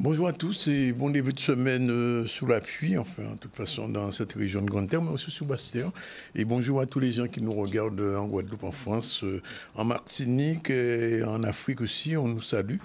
Bonjour à tous et bon début de semaine sous la pluie, enfin, de toute façon, dans cette région de Grande-Terre, mais aussi sous Basse-Terre. Et bonjour à tous les gens qui nous regardent en Guadeloupe, en France, en Martinique et en Afrique aussi, on nous salue.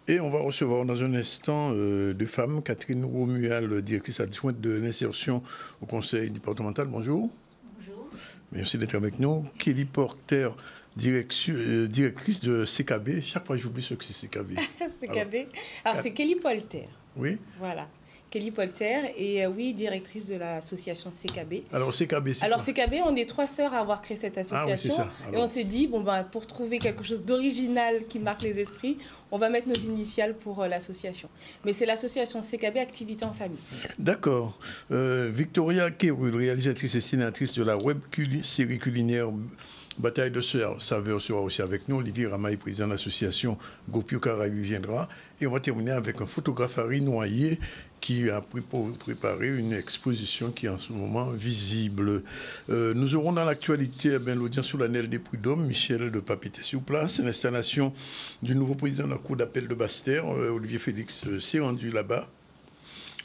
Et on va recevoir dans un instant deux femmes, Catherine Romuald, directrice adjointe de l'insertion au conseil départemental. Bonjour. Bonjour. Merci d'être avec nous. Kelly Porter, directrice de CKB. Chaque fois, j'oublie ce que c'est CKB. CKB. Alors c'est Kelly Polter. Oui. Voilà. Kelly Polter et oui, directrice de l'association CKB. Alors CKB, c'est Alors quoi? CKB, on est 3 sœurs à avoir créé cette association. Ah oui, c'est ça. Et on s'est dit, bon ben, pour trouver quelque chose d'original qui marque les esprits, on va mettre nos initiales pour l'association. Mais c'est l'association CKB Activité en Famille. D'accord. Victoria Kérul, réalisatrice et sénatrice de la web série culinaire Bataille de saveurs sera aussi avec nous. Olivier Ramaille, président de l'association Gopio Caraïbes, viendra. Et on va terminer avec un photographe Harry Noyer qui a préparé une exposition qui est en ce moment visible. Nous aurons dans l'actualité l'audience solennelle des prud'hommes, Michel de Papité sur place, l'installation du nouveau président de la Cour d'appel de Basse-Terre, Olivier Félix, s'est rendu là-bas.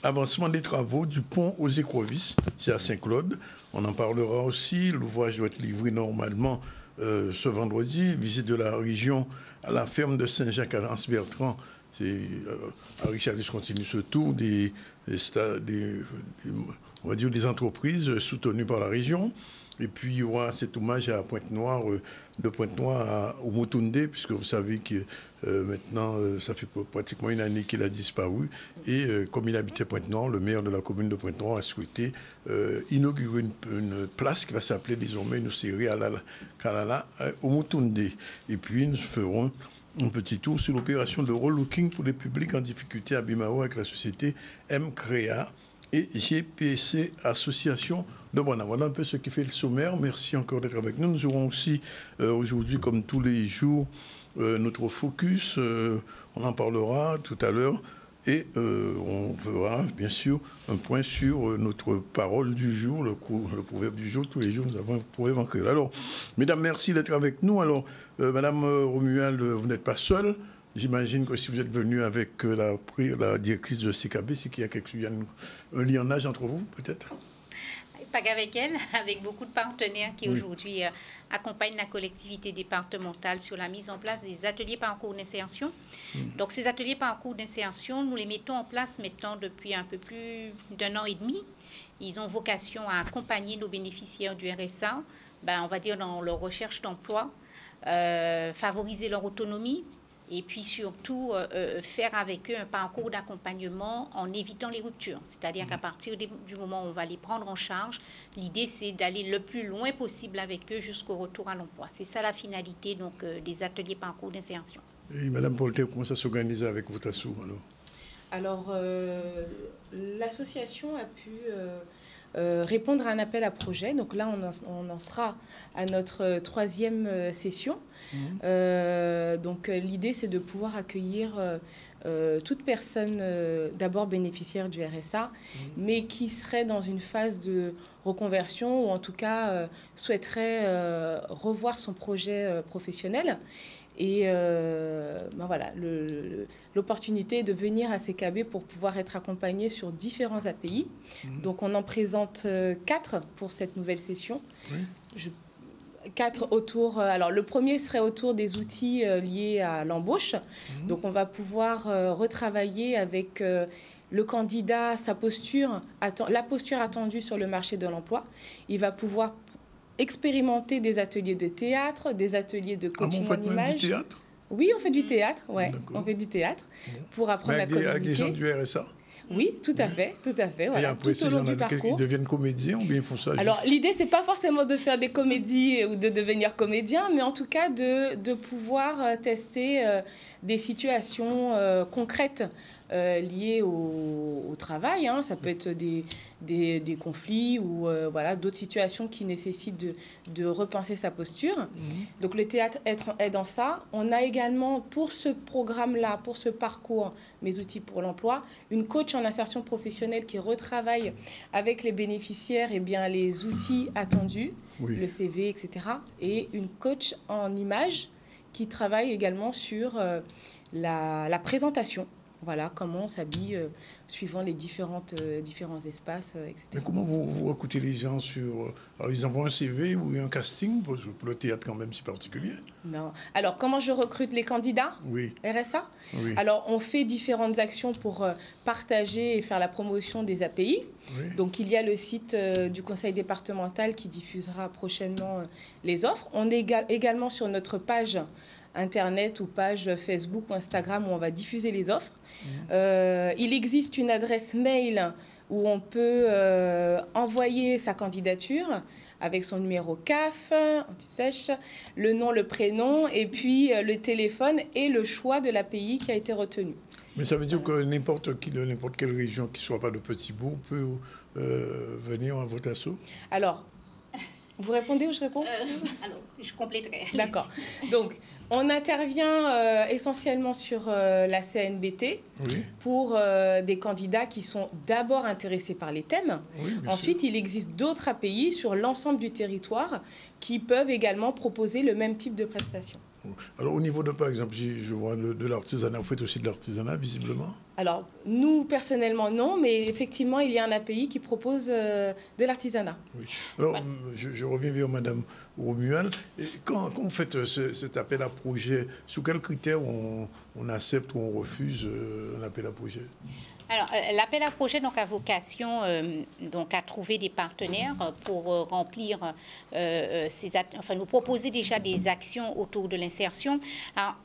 Avancement des travaux du pont aux Écrevisses, c'est à Saint-Claude. On en parlera aussi. L'ouvrage doit être livré normalement ce vendredi. Visite de la région à la ferme de Saint-Jacques à Anse-Bertrand. À Richardis continue ce tour on va dire des entreprises soutenues par la région. Et puis, il y aura cet hommage à Pointe-Noire, de Pointe-Noire au Moutoundé, puisque vous savez que maintenant, ça fait pratiquement une année qu'il a disparu. Et comme il habitait Pointe-Noire, le maire de la commune de Pointe-Noire a souhaité inaugurer une place qui va s'appeler désormais Nusséry Kalala au Moutoundé. Et puis, nous ferons un petit tour sur l'opération de relooking pour les publics en difficulté à Bimao avec la société M-Créa et GPC Association de Bona. Voilà un peu ce qui fait le sommaire. Merci encore d'être avec nous. Nous aurons aussi aujourd'hui, comme tous les jours, notre focus. On en parlera tout à l'heure. Et on fera, bien sûr, un point sur notre parole du jour, le proverbe du jour. Tous les jours, nous avons un proverbe en créole. Alors, mesdames, merci d'être avec nous. Alors, madame Romuald, vous n'êtes pas seule. J'imagine que si vous êtes venue avec la directrice de CKB, c'est qu'il y a un lionnage entre vous, peut-être? Pas qu'avec elle, avec beaucoup de partenaires qui aujourd'hui accompagnent la collectivité départementale sur la mise en place des ateliers parcours d'insertion. Donc ces ateliers parcours d'insertion, nous les mettons en place maintenant depuis un peu plus d'1 an et demi. Ils ont vocation à accompagner nos bénéficiaires du RSA, on va dire dans leur recherche d'emploi, favoriser leur autonomie, et puis surtout faire avec eux un parcours d'accompagnement en évitant les ruptures. C'est-à-dire qu'à partir du moment où on va les prendre en charge, l'idée c'est d'aller le plus loin possible avec eux jusqu'au retour à l'emploi. C'est ça la finalité donc, des ateliers parcours d'insertion. Et Madame Polter, comment ça s'organise avec votre asso Alors, l'association a pu répondre à un appel à projet. Donc là, on en sera à notre 3e session. Donc l'idée, c'est de pouvoir accueillir toute personne d'abord bénéficiaire du RSA, mais qui serait dans une phase de reconversion ou en tout cas souhaiterait revoir son projet professionnel. Et voilà, l'opportunité de venir à CKB pour pouvoir être accompagné sur différents API. Donc on en présente 4 pour cette nouvelle session. 4 autour. Alors le premier serait autour des outils liés à l'embauche. Donc on va pouvoir retravailler avec le candidat, sa posture, la posture attendue sur le marché de l'emploi. Il va pouvoir expérimenter des ateliers de théâtre, des ateliers de coaching en image. Du théâtre? Oui, on fait du théâtre, ouais. On fait du théâtre pour apprendre à communiquer. Avec des gens du RSA? Oui, tout à fait, tout à fait. Voilà, et après, tout au long du parcours. Ils deviennent comédiens ou bien ils font ça? Alors, l'idée, c'est pas forcément de faire des comédies ou de devenir comédien, mais en tout cas de pouvoir tester des situations concrètes liées au travail. Ça peut être des conflits ou voilà, d'autres situations qui nécessitent de repenser sa posture. Donc le théâtre est dans ça. On a également pour ce programme-là, pour ce parcours, Mes outils pour l'emploi, une coach en insertion professionnelle qui retravaille avec les bénéficiaires les outils attendus, le CV, etc. Et une coach en images qui travaille également sur la présentation. Voilà, comment on s'habille suivant les différents espaces, etc. Mais comment vous recrutez les gens alors, ils envoient un CV ou un casting pour le théâtre quand même, c'est particulier? Non. Alors, comment je recrute les candidats? Oui. RSA? Oui. Alors, on fait différentes actions pour partager et faire la promotion des API. Oui. Donc, il y a le site du conseil départemental qui diffusera prochainement les offres. On est également sur notre page Internet ou page Facebook ou Instagram où on va diffuser les offres. Il existe une adresse mail où on peut envoyer sa candidature avec son numéro CAF, anti-sèche, le nom, le prénom, et puis le téléphone et le choix de l'API qui a été retenu. Mais ça veut dire que n'importe qui de n'importe quelle région qui ne soit pas de Petit-Bourg peut venir à votre assaut? Alors, vous répondez ou je réponds? Alors, je compléterai. D'accord. Donc, on intervient essentiellement sur la CNBT pour des candidats qui sont d'abord intéressés par les thèmes. Oui, ensuite, il existe d'autres API sur l'ensemble du territoire qui peuvent également proposer le même type de prestations. Alors, au niveau de, par exemple, je vois de l'artisanat, vous faites aussi de l'artisanat, visiblement? Alors, nous, personnellement, non, mais effectivement, il y a un API qui propose de l'artisanat. Oui. Alors, je reviens vers Madame Romuald. Et quand vous faites cet appel à projet, sous quels critères on accepte ou on refuse un appel à projet? Alors, l'appel à projet donc, a vocation donc, à trouver des partenaires pour remplir, nous proposer déjà des actions autour de l'insertion. Alors,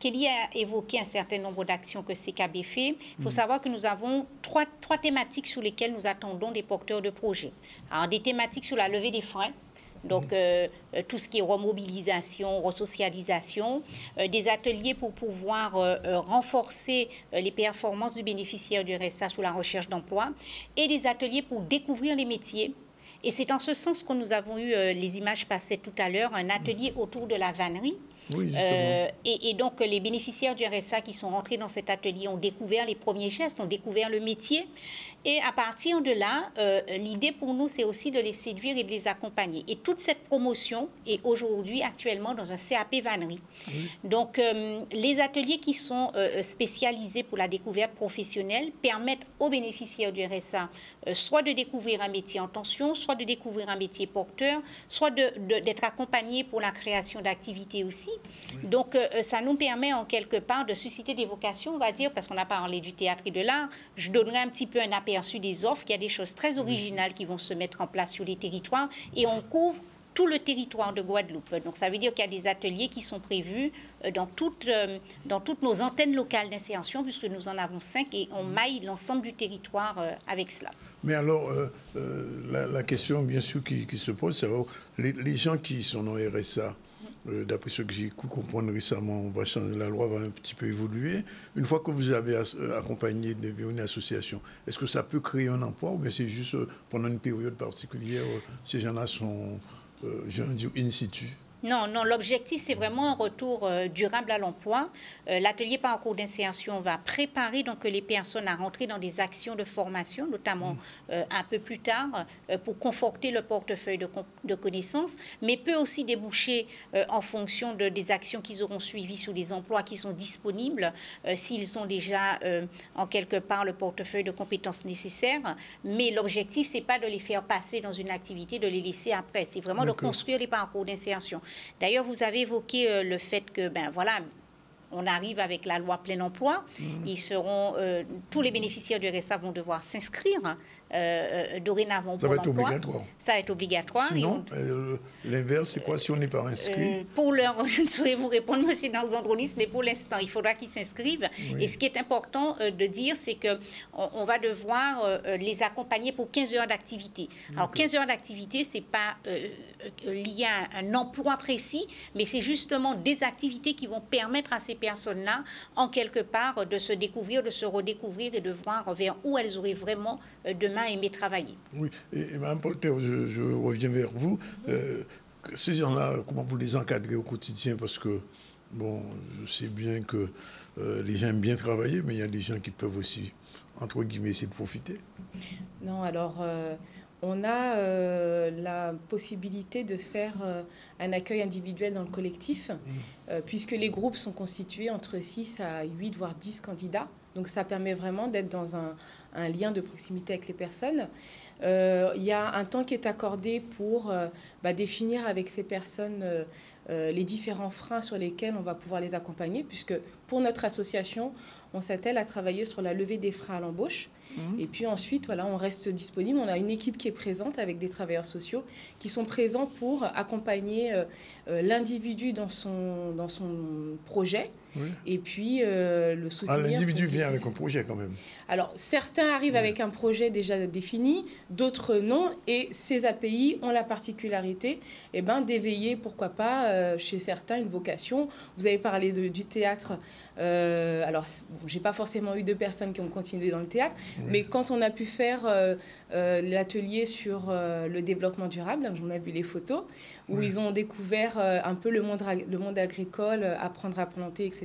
Kelly a évoqué un certain nombre d'actions que CKB fait. Il faut savoir que nous avons trois thématiques sur lesquelles nous attendons des porteurs de projets. Alors, des thématiques sur la levée des freins. Donc, tout ce qui est remobilisation, resocialisation, des ateliers pour pouvoir renforcer les performances du bénéficiaire du RSA sur la recherche d'emploi et des ateliers pour découvrir les métiers. Et c'est en ce sens que nous avons eu, les images passaient tout à l'heure, un atelier autour de la vannerie. Oui, et donc, les bénéficiaires du RSA qui sont rentrés dans cet atelier ont découvert les premiers gestes, ont découvert le métier. Et à partir de là, l'idée pour nous, c'est aussi de les séduire et de les accompagner. Et toute cette promotion est aujourd'hui, actuellement, dans un CAP vannerie. Oui. Donc, les ateliers qui sont spécialisés pour la découverte professionnelle permettent aux bénéficiaires du RSA soit de découvrir un métier en tension, soit de découvrir un métier porteur, soit d'être accompagnés pour la création d'activités aussi. Oui. Donc, ça nous permet en quelque part de susciter des vocations, on va dire, parce qu'on a parlé du théâtre et de l'art. Je donnerai un petit peu un aperçu des offres. Il y a des choses très originales qui vont se mettre en place sur les territoires et on couvre tout le territoire de Guadeloupe. Donc, ça veut dire qu'il y a des ateliers qui sont prévus dans toutes nos antennes locales d'insertion, puisque nous en avons 5 et on maille l'ensemble du territoire avec cela. Mais alors, la question, bien sûr, qui se pose, c'est les gens qui sont en RSA, d'après ce que j'ai pu comprendre récemment, la loi va un petit peu évoluer. Une fois que vous avez accompagné une association, est-ce que ça peut créer un emploi ou bien c'est juste pendant une période particulière, ces gens-là sont, in situ? Non, l'objectif, c'est vraiment un retour durable à l'emploi. L'atelier parcours d'insertion va préparer donc les personnes à rentrer dans des actions de formation, notamment un peu plus tard, pour conforter le portefeuille de connaissances, mais peut aussi déboucher en fonction des actions qu'ils auront suivies sur les emplois qui sont disponibles, s'ils ont déjà en quelque part le portefeuille de compétences nécessaires. Mais l'objectif, c'est pas de les faire passer dans une activité, de les laisser après. C'est vraiment de construire les parcours d'insertion. D'ailleurs, vous avez évoqué le fait que, on arrive avec la loi plein emploi. Ils seront, tous les bénéficiaires du RSA vont devoir s'inscrire dorénavant pour l'emploi. Ça va être obligatoire. Ça va être obligatoire. Sinon, l'inverse, c'est quoi si on n'est pas inscrit? Pour l'heure, je ne saurais vous répondre, monsieur Narzandronis, mais pour l'instant, il faudra qu'ils s'inscrivent. Oui. Et ce qui est important de dire, c'est qu'on va devoir les accompagner pour 15 heures d'activité. Alors, 15 heures d'activité, ce n'est pas lié à un emploi précis, mais c'est justement des activités qui vont permettre à ces personnes-là, en quelque part, de se découvrir, de se redécouvrir et de voir vers où elles auraient vraiment demain aimé travailler. Oui, et Mme Polter, je reviens vers vous. Ces gens-là, comment vous les encadrez au quotidien? Parce que, bon, je sais bien que les gens aiment bien travailler, mais il y a des gens qui peuvent aussi, entre guillemets, essayer de profiter. Non, alors, on a la possibilité de faire un accueil individuel dans le collectif, puisque les groupes sont constitués entre 6 à 8, voire 10 candidats Donc ça permet vraiment d'être dans un lien de proximité avec les personnes. Il y a un temps qui est accordé pour définir avec ces personnes les différents freins sur lesquels on va pouvoir les accompagner, puisque pour notre association, on s'attelle à travailler sur la levée des freins à l'embauche. Et puis ensuite, voilà, on reste disponible. On a une équipe qui est présente avec des travailleurs sociaux qui sont présents pour accompagner l'individu dans son projet. Oui. Et puis le soutenir. L'individu vient avec un projet quand même. Alors, certains arrivent avec un projet déjà défini, d'autres non. Et ces API ont la particularité d'éveiller, pourquoi pas, chez certains, une vocation. Vous avez parlé du théâtre. Alors, j'ai pas forcément eu de personnes qui ont continué dans le théâtre, mais quand on a pu faire l'atelier sur le développement durable, on a vu les photos, où ils ont découvert un peu le monde agricole, apprendre à planter, etc.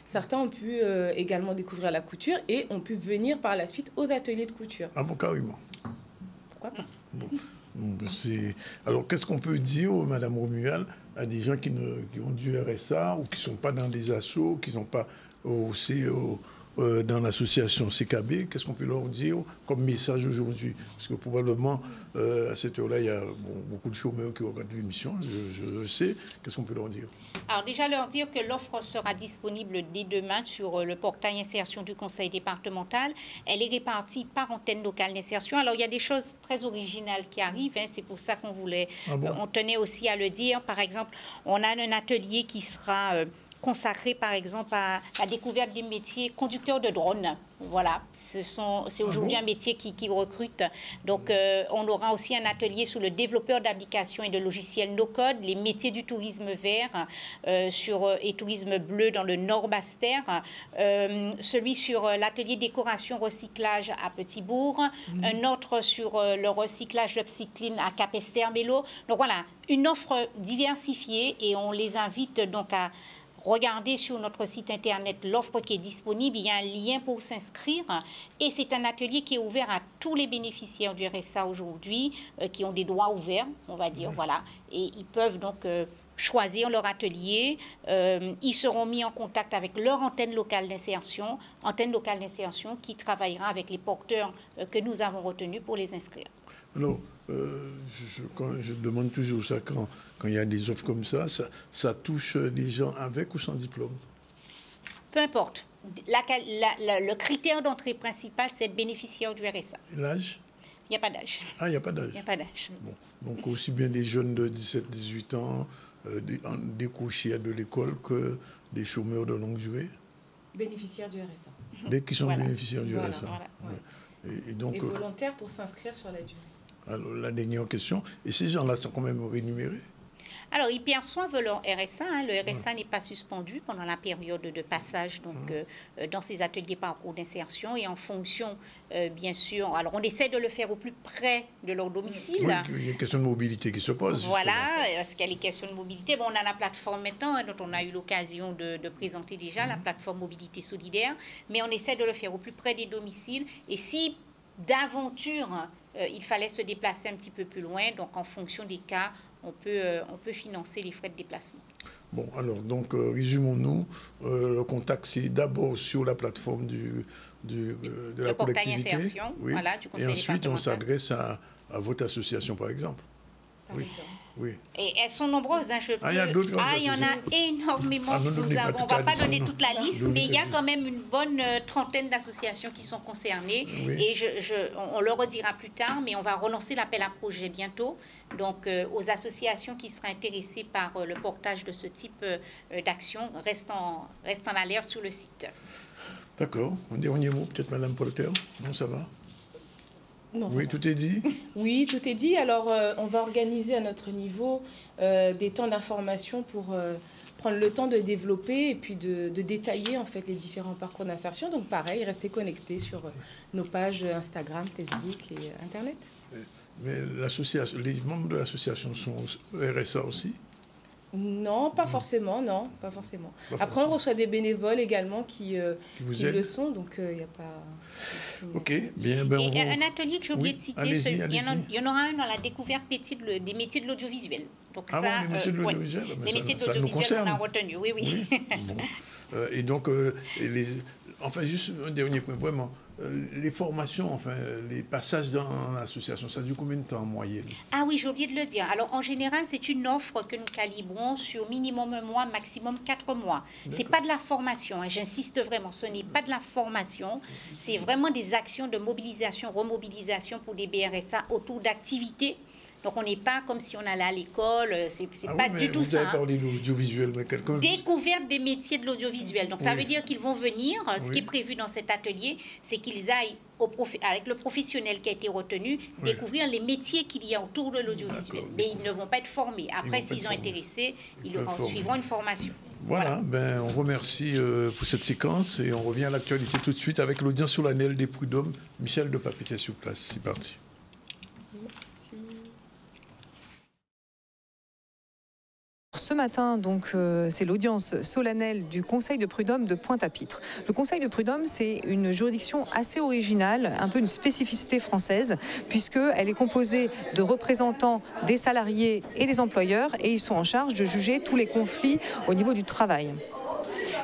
Certains ont pu également découvrir la couture et ont pu venir par la suite aux ateliers de couture. Ah bon, carrément. Pourquoi pas? Alors, qu'est-ce qu'on peut dire, Madame Romuald, à des gens qui ont du RSA ou qui ne sont pas dans des assos, qui ne sont pas dans l'association CKB? Qu'est-ce qu'on peut leur dire comme message aujourd'hui? Parce que probablement, à cette heure-là, il y a beaucoup de chômeurs qui regardent l'émission, je le sais. Qu'est-ce qu'on peut leur dire? Alors déjà, leur dire que l'offre sera disponible dès demain sur le portail insertion du conseil départemental. Elle est répartie par antenne locale d'insertion. Alors, il y a des choses très originales qui arrivent. C'est pour ça qu'on voulait... on tenait aussi à le dire. Par exemple, on a un atelier qui sera... consacré, par exemple, à la découverte des métiers conducteurs de drones. Voilà, c'est aujourd'hui un métier qui recrute. Donc, on aura aussi un atelier sur le développeur d'applications et de logiciels no-code, les métiers du tourisme vert et tourisme bleu dans le Nord Basse-Terre, celui sur l'atelier décoration recyclage à Petit-Bourg, un autre sur le recyclage d'upcycling à Capesterre-Mélo. Donc, voilà, une offre diversifiée et on les invite donc à regardez sur notre site internet l'offre qui est disponible. Il y a un lien pour s'inscrire et c'est un atelier qui est ouvert à tous les bénéficiaires du RSA aujourd'hui qui ont des droits ouverts, on va dire, voilà. Et ils peuvent donc choisir leur atelier. Ils seront mis en contact avec leur antenne locale d'insertion qui travaillera avec les porteurs que nous avons retenus pour les inscrire. Alors, je demande toujours ça quand il y a des offres comme ça touche des gens avec ou sans diplôme? Peu importe. Le critère d'entrée principal, c'est être bénéficiaire du RSA. L'âge? Il n'y a pas d'âge. Ah, il n'y a pas d'âge? Il n'y a pas d'âge. Bon. Donc, aussi bien des jeunes de 17-18 ans décrochés de l'école que des chômeurs de longue durée? Bénéficiaires du RSA. Dès qu'ils sont bénéficiaires du RSA. Voilà. Et donc, volontaires pour s'inscrire sur la durée. Alors, la dernière question, et ces gens-là sont quand même rémunérés? Alors, ils perçoivent leur RSA. Le RSA n'est pas suspendu pendant la période de passage dans ces ateliers parcours d'insertion. Et en fonction, bien sûr, alors on essaie de le faire au plus près de leur domicile. Oui, il y a une question de mobilité qui se pose. Voilà, parce qu'il y a les questions de mobilité. On a la plateforme maintenant, dont on a eu l'occasion de présenter déjà, la plateforme Mobilité Solidaire. Mais on essaie de le faire au plus près des domiciles. Et si, d'aventure, il fallait se déplacer un petit peu plus loin, donc en fonction des cas, on peut financer les frais de déplacement. Bon, alors, donc, résumons-nous. Le contact, c'est d'abord sur la plateforme de la collectivité. Le portail insertion, voilà, du conseil départemental. Et ensuite, on s'adresse à votre association, par exemple. Par exemple. Oui. Et elles sont nombreuses. Il y a d'autres il y en a énormément. On ne va pas donner toute la liste, mais il y a quand même une bonne trentaine d'associations qui sont concernées. Oui. Et on le redira plus tard, mais on va relancer l'appel à projet bientôt. Donc, aux associations qui seraient intéressées par le portage de ce type d'action, restent en alerte sur le site. D'accord. Un dernier mot, peut-être, Madame Polter? Non, ça va? Non, oui, tout est dit? Oui, tout est dit. Alors, on va organiser à notre niveau des temps d'information pour prendre le temps de développer et puis de détailler en fait les différents parcours d'insertion. Donc, pareil, restez connectés sur nos pages Instagram, Facebook et Internet. Mais les membres de l'association sont RSA aussi? Non, pas forcément, non, pas forcément. Après, on reçoit des bénévoles également qui le sont, donc il n'y a pas... Ok, bien. Un atelier que j'ai oublié de citer, il y en aura un dans la découverte des métiers de l'audiovisuel. Donc les métiers de l'audiovisuel, les métiers de l'audiovisuel, on a retenu, oui. Bon. Et donc, Enfin, juste un dernier point, vraiment. Les formations, enfin, les passages dans l'association, ça dure combien de temps en moyenne? Ah oui, j'ai oublié de le dire. Alors, en général, c'est une offre que nous calibrons sur minimum 1 mois, maximum 4 mois. Ce n'est pas de la formation, hein, j'insiste vraiment, ce n'est pas de la formation. C'est vraiment des actions de mobilisation, remobilisation pour des BRSA autour d'activités. Donc, on n'est pas comme si on allait à l'école, c'est pas du tout ça. Vous avez parlé de l'audiovisuel, mais quelqu'un... Découverte des métiers de l'audiovisuel. Donc, ça veut dire qu'ils vont venir. Ce qui est prévu dans cet atelier, c'est qu'ils aillent, avec le professionnel qui a été retenu, découvrir les métiers qu'il y a autour de l'audiovisuel. Mais ils ne vont pas être formés. Après, s'ils sont intéressés, ils suivront une formation. Voilà. Ben, on remercie pour cette séquence et on revient à l'actualité tout de suite avec l'audience solennelle des prud'hommes. Michel de Pape était sur place. C'est parti. Ce matin, donc, c'est l'audience solennelle du Conseil de prud'hommes de Pointe-à-Pitre. Le Conseil de prud'hommes, c'est une juridiction assez originale, un peu une spécificité française, puisqu'elle est composée de représentants des salariés et des employeurs, et ils sont en charge de juger tous les conflits au niveau du travail.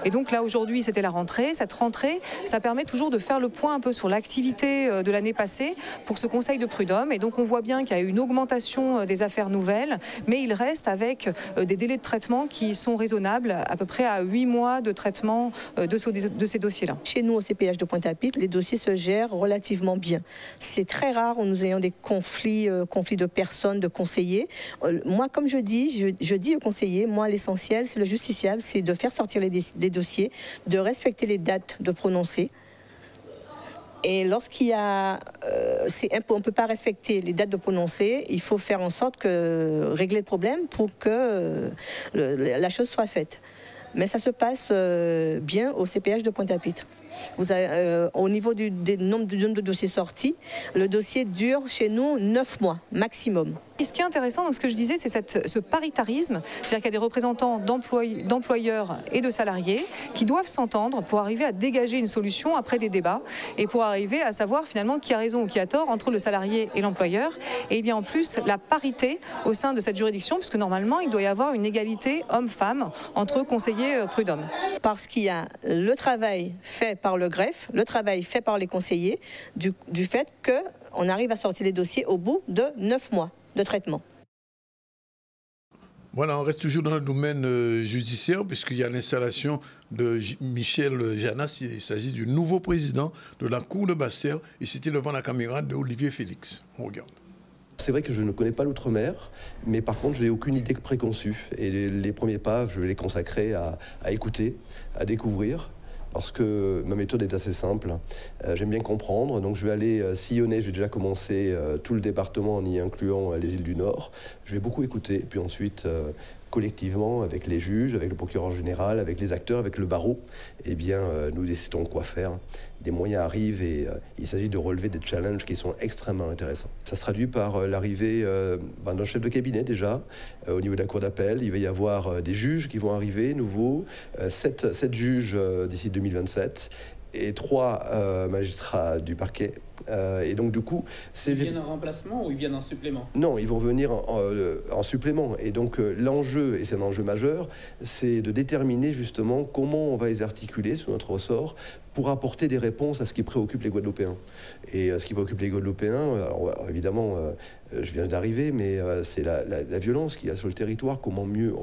Et donc là, aujourd'hui, c'était la rentrée. Cette rentrée, ça permet toujours de faire le point un peu sur l'activité de l'année passée pour ce Conseil de prud'hommes. Et donc, on voit bien qu'il y a eu une augmentation des affaires nouvelles, mais il reste avec des délais de traitement qui sont raisonnables, à peu près à 8 mois de traitement de ces dossiers-là. Chez nous, au CPH de Pointe-à-Pitre, les dossiers se gèrent relativement bien. C'est très rare où nous ayons des conflits de personnes, de conseillers. Moi, comme je dis aux conseillers, moi, l'essentiel, c'est le justiciable, c'est de faire sortir des dossiers, de respecter les dates de prononcé. Et lorsqu'il y a... on ne peut pas respecter les dates de prononcé, il faut faire en sorte de régler le problème pour que la chose soit faite. Mais ça se passe bien au CPH de Pointe-à-Pitre. Vous avez, au niveau du nombre de dossiers sortis, le dossier dure chez nous 9 mois maximum. Et ce qui est intéressant, donc ce que je disais, c'est ce paritarisme, c'est-à-dire qu'il y a des représentants d'employeurs et de salariés qui doivent s'entendre pour arriver à dégager une solution après des débats et pour arriver à savoir finalement qui a raison ou qui a tort entre le salarié et l'employeur. Et il y a en plus la parité au sein de cette juridiction, puisque normalement, il doit y avoir une égalité homme-femme entre conseillers prud'hommes. Parce qu'il y a le travail fait par le greffe, le travail fait par les conseillers, du fait qu'on arrive à sortir les dossiers au bout de 9 mois de traitement. Voilà, on reste toujours dans le domaine judiciaire puisqu'il y a l'installation de Michel Janas. Il s'agit du nouveau président de la Cour de Basse-Terre et c'était devant la caméra d'Olivier Félix. On regarde. C'est vrai que je ne connais pas l'outre-mer, mais par contre, je n'ai aucune idée préconçue. Et les premiers pas, je vais les consacrer à écouter, à découvrir. Parce que ma méthode est assez simple. J'aime bien comprendre, donc je vais aller sillonner. J'ai déjà commencé tout le département en y incluant les îles du Nord. Je vais beaucoup écouter, puis ensuite, collectivement, avec les juges, avec le procureur général, avec les acteurs, avec le barreau, eh bien, nous décidons quoi faire. Des moyens arrivent et il s'agit de relever des challenges qui sont extrêmement intéressants. Ça se traduit par l'arrivée d'un chef de cabinet déjà, au niveau de la cour d'appel. Il va y avoir des juges qui vont arriver, nouveaux, 7 juges d'ici 2027 et 3 magistrats du parquet. Et donc du coup, ils viennent en remplacement ou ils viennent en supplément? Non, ils vont venir en supplément. Et donc l'enjeu, et c'est un enjeu majeur, c'est de déterminer justement comment on va les articuler sous notre ressort pour apporter des réponses à ce qui préoccupe les Guadeloupéens. Et ce qui préoccupe les Guadeloupéens, alors évidemment, je viens d'arriver, mais c'est la violence qu'il y a sur le territoire, comment mieux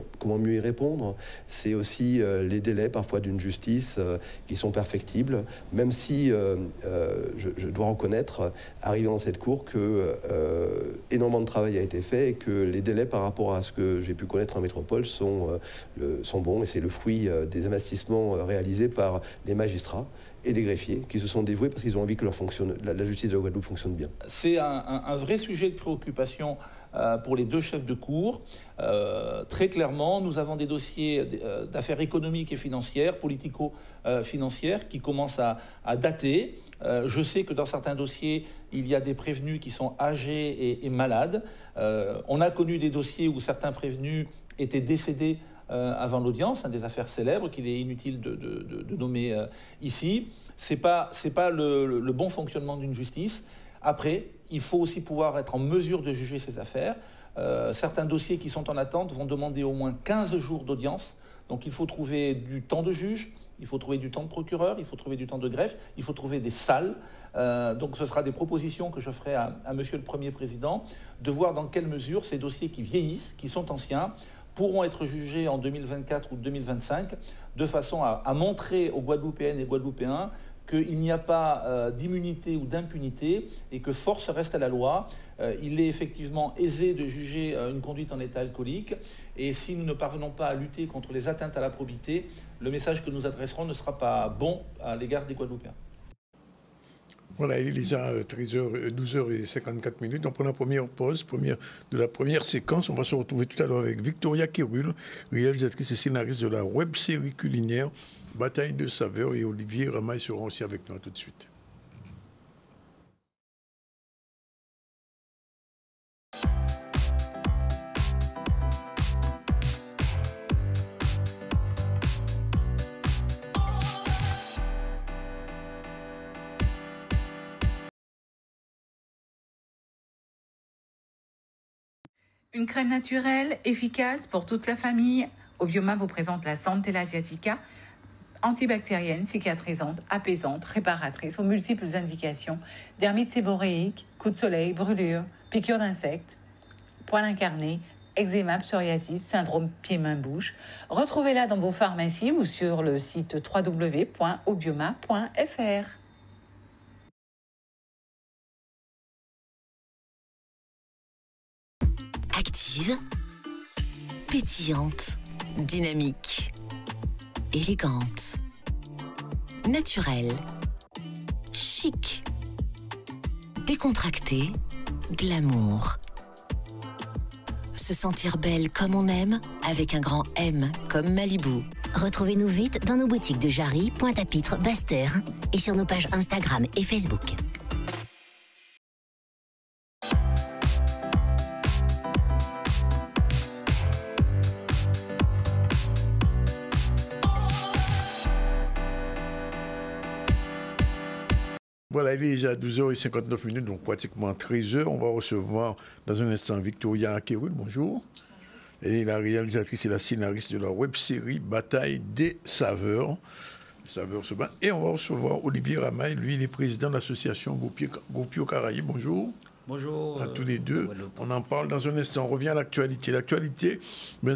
y répondre. C'est aussi les délais parfois d'une justice qui sont perfectibles, même si je dois reconnaître, arrivé dans cette cour, que énormément de travail a été fait et que les délais par rapport à ce que j'ai pu connaître en métropole sont bons, et c'est le fruit des investissements réalisés par les magistrats et les greffiers qui se sont dévoués parce qu'ils ont envie que la justice de la Guadeloupe fonctionne bien. C'est un vrai sujet de préoccupation pour les 2 chefs de cour. Très clairement, nous avons des dossiers d'affaires économiques et financières, politico-financières, qui commencent à dater. Je sais que dans certains dossiers, il y a des prévenus qui sont âgés et malades. On a connu des dossiers où certains prévenus étaient décédés avant l'audience, des affaires célèbres qu'il est inutile de nommer ici. C'est pas le bon fonctionnement d'une justice. Après, il faut aussi pouvoir être en mesure de juger ces affaires. Certains dossiers qui sont en attente vont demander au moins 15 jours d'audience. Donc il faut trouver du temps de juge, il faut trouver du temps de procureur, il faut trouver du temps de greffe, il faut trouver des salles. Donc ce sera des propositions que je ferai à Monsieur le Premier Président, de voir dans quelle mesure ces dossiers qui vieillissent, qui sont anciens, pourront être jugés en 2024 ou 2025, de façon à montrer aux Guadeloupéennes et Guadeloupéens qu'il n'y a pas d'immunité ou d'impunité et que force reste à la loi. Il est effectivement aisé de juger une conduite en état alcoolique, et si nous ne parvenons pas à lutter contre les atteintes à la probité, le message que nous adresserons ne sera pas bon à l'égard des Guadeloupéens. Voilà, il est déjà 12h54. On prend la première pause, de la première séquence. On va se retrouver tout à l'heure avec Victoria Kérul, réalisatrice et scénariste de la web-série culinaire Bataille de saveurs, et Olivier Ramaille seront aussi avec nous tout de suite. Une crème naturelle, efficace pour toute la famille. Obioma vous présente la Centella asiatica, antibactérienne, cicatrisante, apaisante, réparatrice aux multiples indications, dermite séborréique, coup de soleil, brûlure, piqûre d'insectes, poils incarnés, eczéma, psoriasis, syndrome pieds-mains-bouche. Retrouvez-la dans vos pharmacies ou sur le site www.obioma.fr. Active, pétillante, dynamique, élégante, naturelle, chic, décontractée, glamour. Se sentir belle comme on aime, avec un grand M comme Malibu. Retrouvez-nous vite dans nos boutiques de Jarry, Pointe-à-Pitre, Basse-Terre et sur nos pages Instagram et Facebook. Voilà, il est déjà 12h59, donc pratiquement 13h. On va recevoir dans un instant Victoria Kérul, bonjour. Elle est la réalisatrice et la scénariste de la web-série Bataille des saveurs. Les saveurs se battent. Et on va recevoir Olivier Ramaille, lui, il est président de l'association Goupio Caraïbes. Bonjour. Bonjour à tous les deux. On en parle dans un instant. On revient à l'actualité. L'actualité,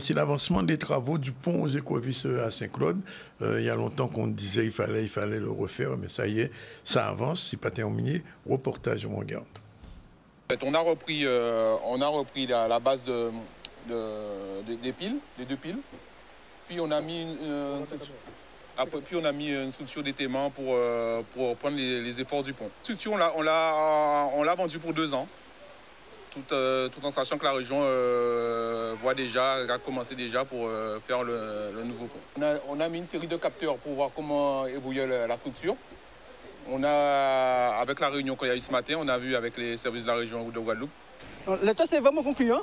c'est l'avancement des travaux du pont aux écovistes à Saint-Claude. Il y a longtemps qu'on disait qu'il fallait le refaire, mais ça y est, ça avance, c'est pas terminé. Reportage, on regarde. On a repris la base des piles, des deux piles. Puis on a mis une structure d'étaiement pour prendre les efforts du pont. La structure, on l'a vendue pour 2 ans, tout en sachant que la région a commencé déjà pour faire le nouveau pont. On a mis une série de capteurs pour voir comment évoluer la structure. Avec la réunion qu'il y a eu ce matin, on a vu avec les services de la région de Guadeloupe. Le test est vraiment concluant,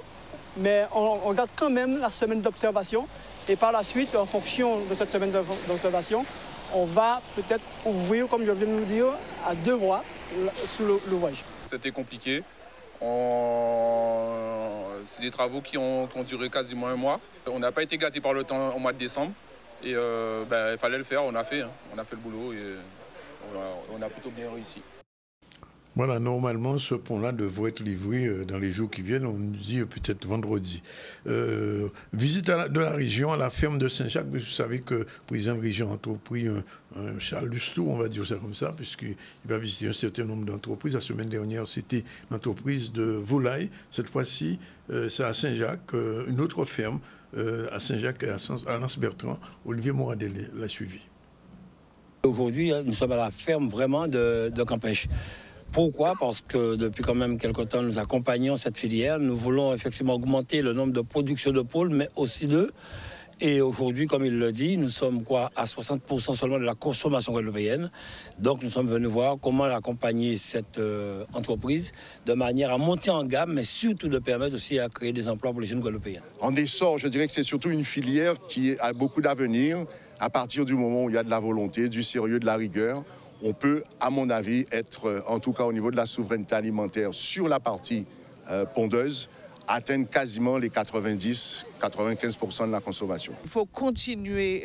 mais on garde quand même la semaine d'observation. Et par la suite, en fonction de cette semaine d'observation, on va peut-être ouvrir, comme je viens de vous dire, à 2 voies sous l'ouvrage. C'était compliqué. C'est des travaux qui ont duré quasiment 1 mois. On n'a pas été gâtés par le temps au mois de décembre. Et il fallait le faire, on a fait le boulot et on a plutôt bien réussi. Voilà, normalement, ce pont-là devrait être livré dans les jours qui viennent. On nous dit peut-être vendredi. Visite de la région à la ferme de Saint-Jacques. Vous savez que le président de la région a entrepris un Charles Lustou, on va dire ça comme ça, puisqu'il va visiter un certain nombre d'entreprises. La semaine dernière, c'était l'entreprise de volaille. Cette fois-ci, c'est à Saint-Jacques, une autre ferme à Saint-Jacques et à Lens-Bertrand. Olivier Moradel l'a suivi. Aujourd'hui, nous sommes à la ferme vraiment de Campèche. Pourquoi? Parce que depuis quand même quelque temps, nous accompagnons cette filière. Nous voulons effectivement augmenter le nombre de productions de pôles, mais aussi d'œufs. Et aujourd'hui, comme il le dit, nous sommes à 60% seulement de la consommation guadeloupéenne. Donc nous sommes venus voir comment accompagner cette entreprise de manière à monter en gamme, mais surtout de permettre aussi à créer des emplois pour les jeunes guadeloupéens. En essor, je dirais que c'est surtout une filière qui a beaucoup d'avenir à partir du moment où il y a de la volonté, du sérieux, de la rigueur. On peut, à mon avis, être, en tout cas au niveau de la souveraineté alimentaire, sur la partie pondeuse, atteignent quasiment les 90-95% de la consommation. Il faut continuer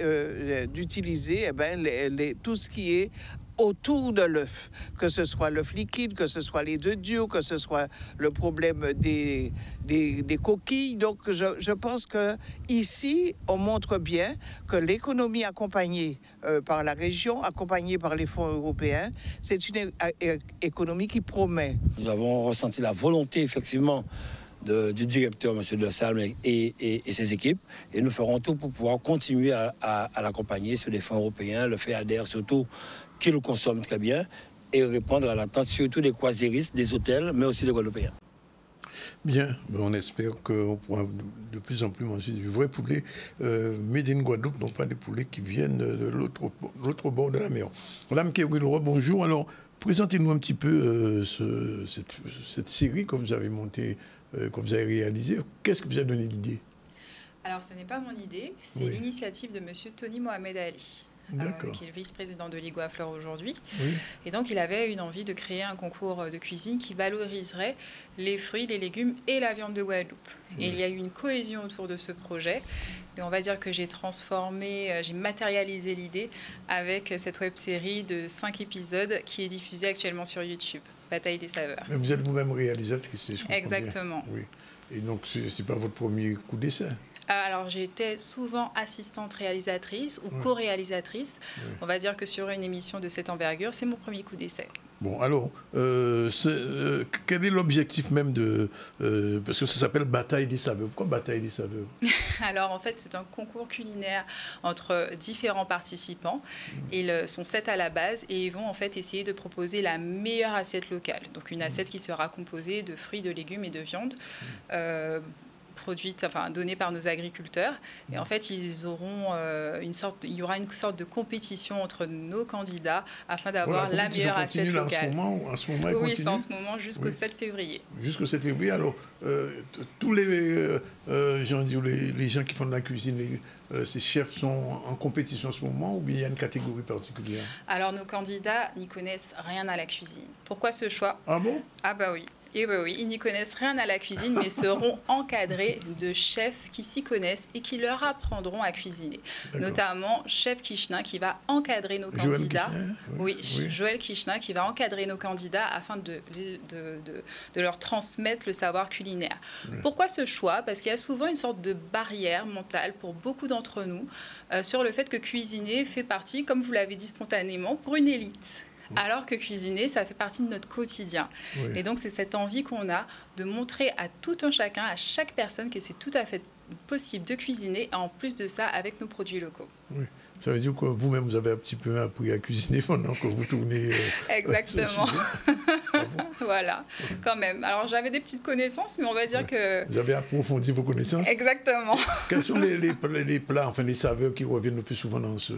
d'utiliser tout ce qui est autour de l'œuf, que ce soit l'œuf liquide, que ce soit les œufs durs, que ce soit le problème des coquilles. Donc je pense que ici on montre bien que l'économie accompagnée par la région, accompagnée par les fonds européens, c'est une économie qui promet. Nous avons ressenti la volonté effectivement du directeur, M. De Salme, et ses équipes. Et nous ferons tout pour pouvoir continuer à l'accompagner sur les fonds européens, le FEADER surtout, qui le consomment très bien, et répondre à l'attente surtout des croisiéristes, des hôtels, mais aussi des Guadeloupéens. Bien, on espère qu'on pourra de plus en plus manger du vrai poulet made in Guadeloupe, non pas des poulets qui viennent de l'autre bord de la mer. Madame Kéouil-Leroy, bonjour. Alors, présentez-nous un petit peu cette série que vous avez montée, que vous avez réalisée. Qu'est-ce que vous a donné l'idée? Alors, ce n'est pas mon idée, c'est l'initiative de M. Tony Mohamed Ali. Qui est le vice-président de l'IGO à Fleur aujourd'hui. Oui. Et donc, il avait une envie de créer un concours de cuisine qui valoriserait les fruits, les légumes et la viande de Guadeloupe. Oui. Et il y a eu une cohésion autour de ce projet. Et on va dire que j'ai matérialisé l'idée avec cette web-série de 5 épisodes qui est diffusée actuellement sur YouTube, Bataille des saveurs. Mais vous êtes vous-même réalisatrice, je comprends Exactement. Bien. Oui. Et donc, ce n'est pas votre premier coup d'essai? Alors, j'ai été souvent assistante réalisatrice ou co-réalisatrice. On va dire que sur une émission de cette envergure, c'est mon premier coup d'essai. Bon, alors, quel est l'objectif même de... parce que ça s'appelle Bataille des saveurs. Pourquoi Bataille des saveurs? Alors, en fait, c'est un concours culinaire entre différents participants. Ils sont 7 à la base et ils vont en fait essayer de proposer la meilleure assiette locale. Donc, une assiette qui sera composée de fruits, de légumes et de viande. Donnée par nos agriculteurs. Et en fait, il y aura une sorte de compétition entre nos candidats afin d'avoir la meilleure assiette locale. En ce moment, oui, c'est en ce moment jusqu'au 7 février. Jusqu'au 7 février. Alors, tous les gens qui font de la cuisine, ces chefs sont en compétition en ce moment ou bien il y a une catégorie particulière? Alors, nos candidats n'y connaissent rien à la cuisine. Pourquoi ce choix? Ah bon? Ah bah oui. Et oui, ils n'y connaissent rien à la cuisine, mais seront encadrés de chefs qui s'y connaissent et qui leur apprendront à cuisiner. Notamment Chef Kishna qui va encadrer nos candidats. Joël Kishna qui va encadrer nos candidats afin de leur transmettre le savoir culinaire. Oui. Pourquoi ce choix? Parce qu'il y a souvent une sorte de barrière mentale pour beaucoup d'entre nous sur le fait que cuisiner fait partie, comme vous l'avez dit spontanément, pour une élite. Alors que cuisiner, ça fait partie de notre quotidien. Oui. Et donc, c'est cette envie qu'on a de montrer à tout un chacun, à chaque personne, que c'est tout à fait possible de cuisiner, et en plus de ça, avec nos produits locaux. Oui. Ça veut dire que vous-même, vous avez un petit peu appris à cuisiner pendant que vous tournez... Exactement. Voilà, quand même. Alors, j'avais des petites connaissances, mais on va dire que... Vous avez approfondi vos connaissances? Exactement. Quels sont les plats, enfin les saveurs qui reviennent le plus souvent dans ce...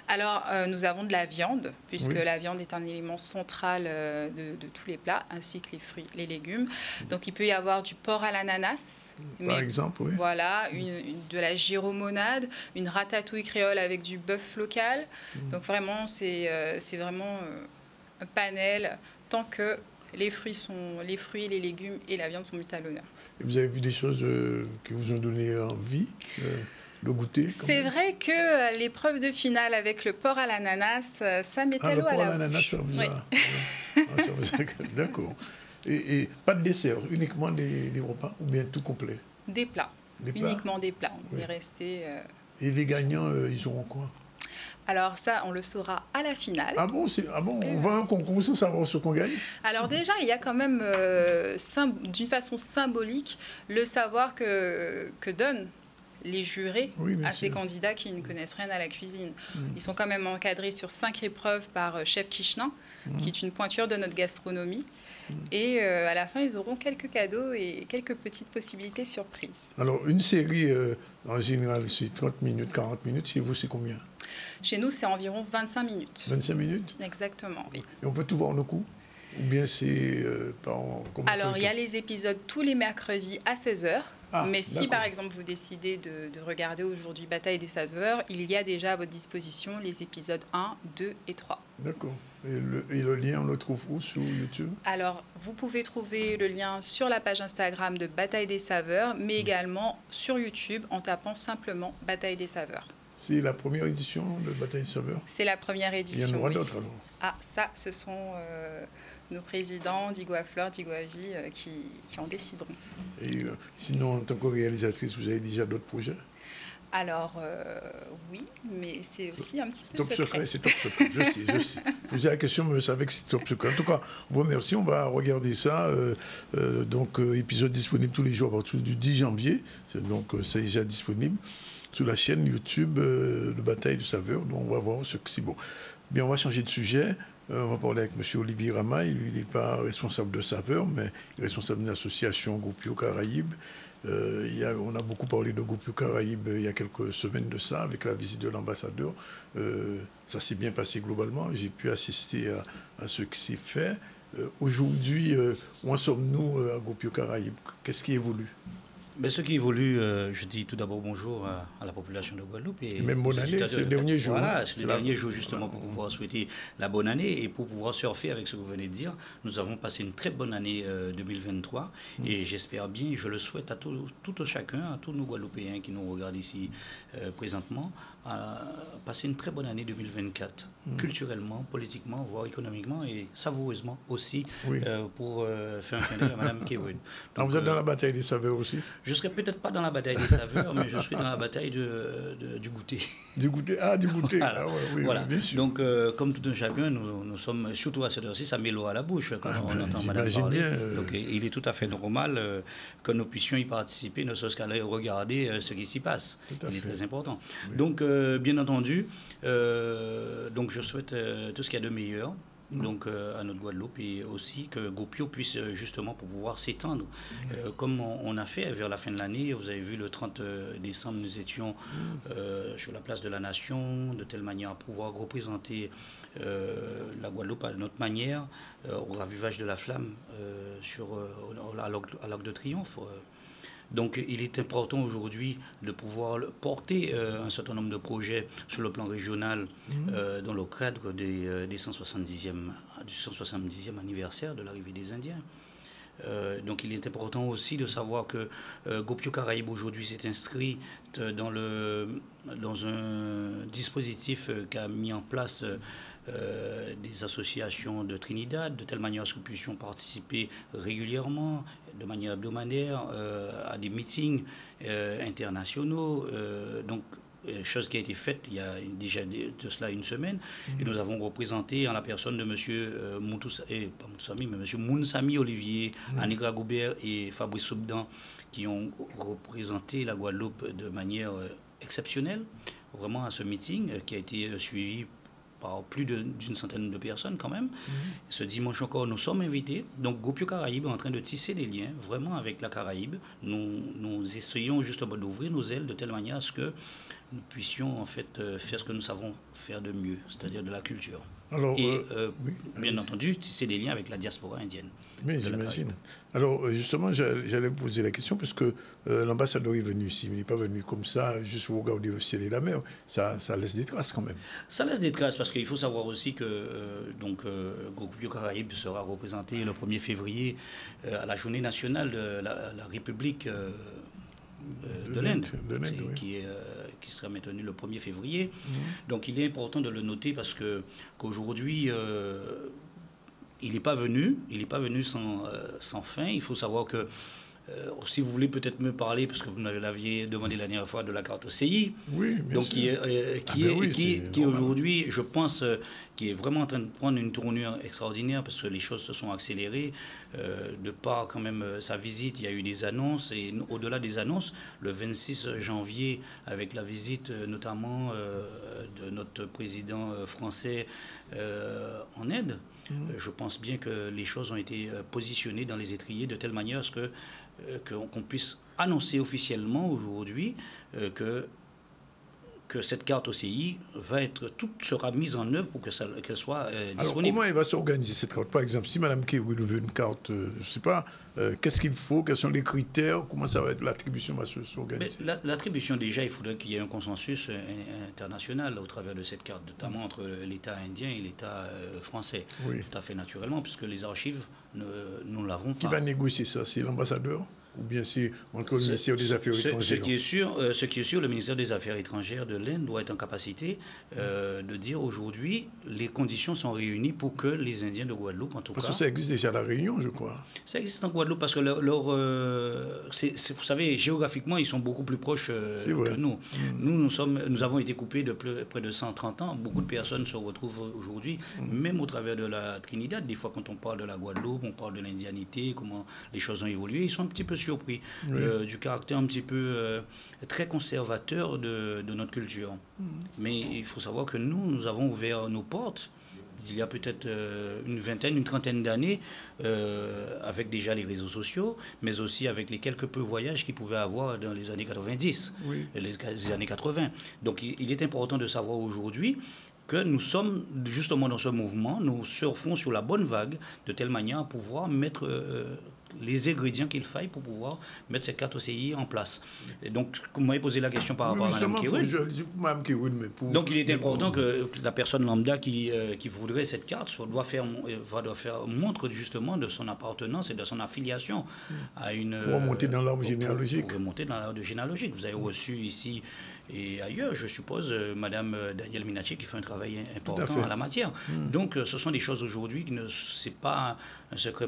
Alors, nous avons de la viande, puisque la viande est un élément central de tous les plats, ainsi que les fruits, les légumes. Donc, il peut y avoir du porc à l'ananas. Par exemple, oui. Voilà, de la gyromonade, une ratatouille créole avec du bœuf local. Donc, vraiment, c'est vraiment un panel, tant que les fruits, les légumes et la viande sont mis à l'honneur. Et vous avez vu des choses qui vous ont donné envie le goûter? C'est vrai que l'épreuve de finale avec le porc à l'ananas, ça mettait l'eau à la bouche. Le porc à l'ananas, ça vous a... D'accord. Et pas de dessert, uniquement des repas ou bien tout complet? Des plats, uniquement des plats. On est resté... Et les gagnants, ils auront quoi? Alors ça, on le saura à la finale. Ah bon, on va à un concours sans savoir ce qu'on gagne? Alors déjà, il y a quand même, d'une façon symbolique, le savoir que donnent les jurés à ces candidats qui ne connaissent rien à la cuisine. Ils sont quand même encadrés sur 5 épreuves par Chef Kishna, qui est une pointure de notre gastronomie. Et à la fin, ils auront quelques cadeaux et quelques petites possibilités surprises. Alors, une série, en général, c'est 30 minutes, 40 minutes. Chez vous, c'est combien? Chez nous, c'est environ 25 minutes. 25 minutes? Exactement, oui. Et on peut tout voir le coup? Ou bien c'est... Alors, il y a les épisodes tous les mercredis à 16h. Mais si, par exemple, vous décidez de regarder aujourd'hui Bataille des saveurs, il y a déjà à votre disposition les épisodes 1, 2 et 3. D'accord. Et le lien, on le trouve où sur YouTube? Alors, vous pouvez trouver le lien sur la page Instagram de Bataille des saveurs, mais également sur YouTube en tapant simplement Bataille des saveurs. C'est la première édition de Bataille des saveurs? C'est la première édition. Il y en aura d'autres alors? Ah, ça, ce sont nos présidents, Digua Fleur, Digua Vie, qui en décideront. Et sinon, en tant que réalisatrice, vous avez déjà d'autres projets? Alors, oui, mais c'est aussi un petit peu top secret. C'est top secret, je sais. Posez la question, mais je savais que c'est top secret. En tout cas, vous remercie, on va regarder ça. Donc, épisode disponible tous les jours à partir du 10 janvier. Donc, c'est déjà disponible sur la chaîne YouTube de Bataille des saveurs. Donc, on va voir ce que c'est bon. Bien, on va changer de sujet. On va parler avec M. Olivier Ramaille. Lui, il n'est pas responsable de saveurs, mais il est responsable d'une association Goupio Caraïbes. On a beaucoup parlé de Goupio Caraïbes il y a quelques semaines de ça, avec la visite de l'ambassadeur. Ça s'est bien passé globalement. J'ai pu assister à ce qui s'est fait. Aujourd'hui, où en sommes-nous à Goupio Caraïbes? Qu'est-ce qui évolue? Mais ce qui évolue, je dis tout d'abord bonjour à la population de Guadeloupe. Et même bonne année, c'est le dernier jour. Voilà, c'est le dernier jour justement pour pouvoir souhaiter la bonne année et pour pouvoir surfer avec ce que vous venez de dire. Nous avons passé une très bonne année 2023 et j'espère bien, je le souhaite à tout chacun, à tous nos Guadeloupéens qui nous regardent ici présentement, à passer une très bonne année 2024, culturellement, politiquement, voire économiquement et savoureusement aussi pour faire un clin d'œil à Mme Kewin. Donc, vous êtes dans la bataille des saveurs aussi? Je ne serai peut-être pas dans la bataille des saveurs, mais je serai dans la bataille du goûter. Du goûter, du goûter. Voilà. Ah ouais, oui, voilà. Bien sûr. Donc, comme tout un chacun, nous sommes, surtout à cette heure-ci, ça met l'eau à la bouche quand on entend Madame parler. Donc, il est tout à fait normal que nous puissions y participer, ne serait-ce qu'à regarder ce qui s'y passe. Il est très important. Oui. Donc, bien entendu, donc je souhaite tout ce qu'il y a de meilleur. Donc à notre Guadeloupe et aussi que Goupio puisse justement pour pouvoir s'étendre comme on a fait vers la fin de l'année. Vous avez vu le 30 décembre nous étions sur la place de la Nation de telle manière à pouvoir représenter la Guadeloupe à notre manière au ravivage de la flamme à l'Arc de Triomphe. Donc il est important aujourd'hui de pouvoir porter un certain nombre de projets sur le plan régional dans le cadre du 170e anniversaire de l'arrivée des Indiens. Donc il est important aussi de savoir que Goupio Caraïbes aujourd'hui s'est inscrit dans un dispositif qu'a mis en place des associations de Trinidad, de telle manière à ce que nous puissions participer régulièrement, de manière hebdomadaire, à des meetings internationaux. Donc, chose qui a été faite il y a déjà de cela une semaine. Et nous avons représenté en la personne de M. Mounsami Olivier, Anigra Goubert et Fabrice Soubdan, qui ont représenté la Guadeloupe de manière exceptionnelle, vraiment à ce meeting qui a été suivi par plus d'une centaine de personnes quand même. Ce dimanche encore, nous sommes invités. Donc, Goupio Caraïbes est en train de tisser des liens vraiment avec la Caraïbe. Nous essayons justement d'ouvrir nos ailes de telle manière à ce que nous puissions en fait faire ce que nous savons faire de mieux, c'est-à-dire de la culture. Alors, bien entendu, tisser des liens avec la diaspora indienne. Mais j'imagine. Alors, justement, j'allais vous poser la question, parce que l'ambassadeur est venu ici, mais il n'est pas venu comme ça, juste pour regarder le ciel et la mer. Ça laisse des traces quand même. Ça laisse des traces, parce qu'il faut savoir aussi que Goupio Caraïbes sera représenté le 1er février à la journée nationale de la République de l'Inde, qui sera maintenu le 1er février. Donc il est important de le noter parce qu'aujourd'hui, il n'est pas venu sans fin. Il faut savoir que, si vous voulez peut-être me parler, parce que vous l'aviez demandé la dernière fois, de la carte OCI, donc qui aujourd'hui, je pense, qui est vraiment en train de prendre une tournure extraordinaire, parce que les choses se sont accélérées. De par quand même sa visite, il y a eu des annonces, et au-delà des annonces, le 26 janvier, avec la visite notamment de notre président français en Inde, je pense bien que les choses ont été positionnées dans les étriers de telle manière à ce qu'on puisse annoncer officiellement aujourd'hui que que cette carte OCI sera mise en œuvre pour qu'elle soit disponible. Alors, comment elle va s'organiser cette carte? Par exemple, si Mme Kéwoul veut une carte, je ne sais pas, qu'est-ce qu'il faut? Quels sont les critères? Comment ça va être? L'attribution va s'organiser? L'attribution, déjà, il faudrait qu'il y ait un consensus international au travers de cette carte, notamment entre l'État indien et l'État français. Oui. Tout à fait naturellement, puisque les archives, nous ne l'avons pas. Qui va négocier ça? C'est l'ambassadeur? Ou bien c'est entre le ministère des Affaires étrangères? Ce qui est sûr, le ministère des Affaires étrangères de l'Inde doit être en capacité de dire aujourd'hui, les conditions sont réunies pour que les Indiens de Guadeloupe, en tout cas... Parce que ça existe déjà à La Réunion, je crois. Ça existe en Guadeloupe parce que vous savez, géographiquement, ils sont beaucoup plus proches que nous. Nous avons été coupés de près de 130 ans. Beaucoup de personnes se retrouvent aujourd'hui, même au travers de la Trinidad. Des fois, quand on parle de la Guadeloupe, on parle de l'indianité, comment les choses ont évolué. Ils sont un petit peu surpris du caractère un petit peu très conservateur de notre culture. Mais il faut savoir que nous avons ouvert nos portes il y a peut-être une trentaine d'années, avec déjà les réseaux sociaux, mais aussi avec les quelques peu voyages qu'ils pouvaient avoir dans les années 90, les années 80. Donc il est important de savoir aujourd'hui que nous sommes justement dans ce mouvement, nous surfons sur la bonne vague, de telle manière à pouvoir mettre les ingrédients qu'il faille pour pouvoir mettre cette carte OCI en place. Et donc, vous m'avez posé la question par rapport à Mme Kéwoul. Donc, il est important que la personne lambda qui voudrait cette carte doit faire montre justement de son appartenance et de son affiliation à une... Pour remonter dans l'arbre généalogique. Pour remonter dans l'arbre généalogique. Vous avez reçu ici et ailleurs, je suppose, Mme Danielle Minachi qui fait un travail important en la matière. Donc, ce sont des choses aujourd'hui qui ne... C'est pas un secret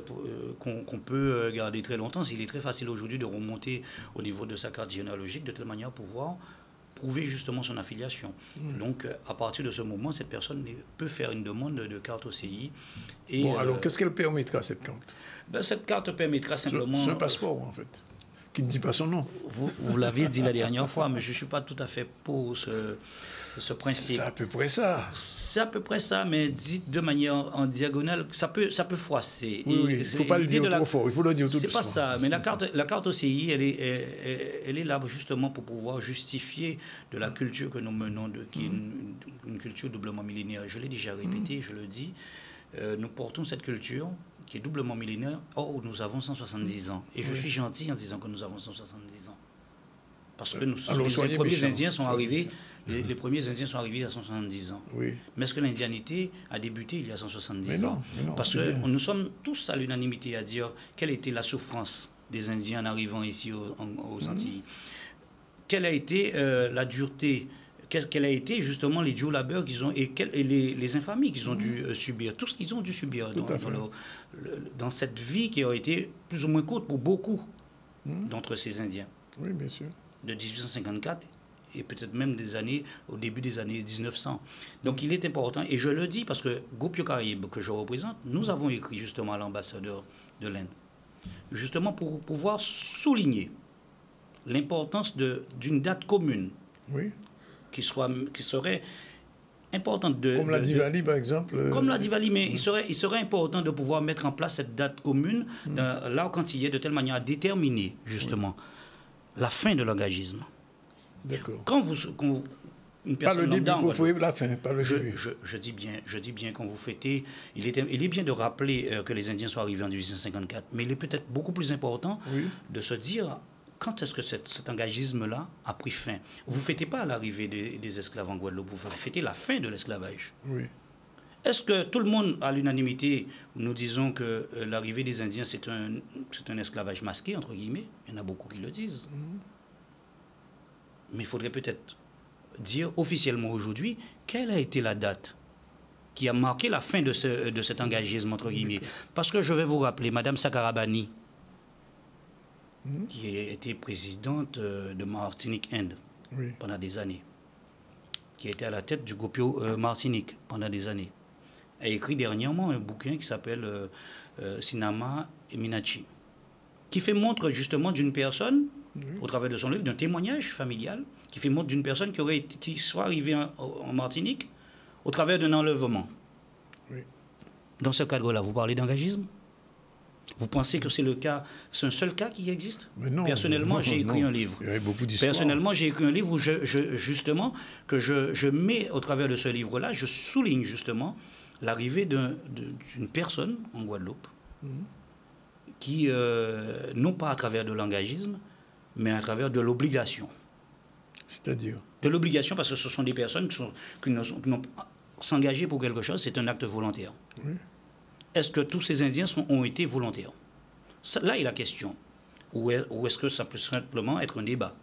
qu'on peut garder très longtemps. Il est très facile aujourd'hui de remonter au niveau de sa carte généalogique de telle manière à pouvoir prouver justement son affiliation. Donc, à partir de ce moment, cette personne peut faire une demande de carte OCI. Et, alors, qu'est-ce qu'elle permettra, cette carte? Cette carte permettra simplement... C'est un passeport, en fait, qui ne dit pas son nom. Vous l'avez dit la dernière fois, mais je ne suis pas tout à fait pour ce principe. C'est à peu près ça. C'est à peu près ça, mais dit de manière en diagonale, ça peut froisser. Oui, il ne faut pas le dire trop fort, il faut le dire tout doucement. C'est pas ça, mais la carte OCI, elle est là justement pour pouvoir justifier de la culture que nous menons, qui est une culture doublement millénaire. Je l'ai déjà répété, je le dis, nous portons cette culture qui est doublement millénaire, or nous avons 170 ans. Et je suis gentil en disant que nous avons 170 ans. Parce que les premiers Indiens sont arrivés... Les premiers Indiens sont arrivés à 170 ans. Oui. Mais est-ce que l'indianité a débuté il y a 170 ans? Non, parce que nous sommes tous à l'unanimité à dire quelle était la souffrance des Indiens en arrivant ici aux Antilles. Quelle a été la dureté, quel a été justement les durs labeurs qu'ils ont et les infamies qu'ils ont dû subir, tout ce qu'ils ont dû subir dans cette vie qui a été plus ou moins courte pour beaucoup d'entre ces Indiens. Oui, bien sûr. De 1854 et peut-être même au début des années 1900. Donc il est important, et je le dis parce que Gopio Caraïbe, que je représente, nous avons écrit justement à l'ambassadeur de l'Inde, justement pour pouvoir souligner l'importance d'une date commune qui serait importante comme la Diwali, par exemple. Comme la Diwali, mais il serait important de pouvoir mettre en place cette date commune dans l'arc antillais de telle manière à déterminer justement la fin de l'engagisme. D'accord. Quand une personne pas le début, vous fouillez la fin, pas le début. Je dis bien quand vous fêtez, il est bien de rappeler que les Indiens sont arrivés en 1854, mais il est peut-être beaucoup plus important de se dire quand est-ce que cet engagisme-là a pris fin. Vous ne fêtez pas l'arrivée des esclaves en Guadeloupe, vous fêtez la fin de l'esclavage. Oui. Est-ce que tout le monde, à l'unanimité, nous disons que l'arrivée des Indiens, c'est un esclavage masqué, entre guillemets? Il y en a beaucoup qui le disent. Mais il faudrait peut-être dire officiellement aujourd'hui quelle a été la date qui a marqué la fin de cet engagisme, entre guillemets. Parce que je vais vous rappeler, Mme Sakarabani, qui a été présidente de Martinique Inde pendant des années, qui a été à la tête du Gopio Martinique pendant des années, a écrit dernièrement un bouquin qui s'appelle Sinama et Minachi, qui fait montre justement d'une personne, au travers de son livre, d'un témoignage familial, qui fait montre d'une personne qui soit arrivée en Martinique au travers d'un enlèvement. Dans ce cadre-là, vous parlez d'engagisme? Vous pensez que c'est le cas, c'est un seul cas qui existe? Non, personnellement, j'ai écrit un livre. Il y avait beaucoup d'histoires. Personnellement, j'ai écrit un livre où justement, que je mets au travers de ce livre-là, je souligne justement l'arrivée d'une personne en Guadeloupe qui, non pas à travers de l'engagisme, mais à travers de l'obligation. C'est-à-dire? De l'obligation, parce que ce sont des personnes qui n'ont s'engager pour quelque chose, c'est un acte volontaire. Oui. Est-ce que tous ces Indiens ont été volontaires? Là est la question. Ou est-ce que ça peut simplement être un débat?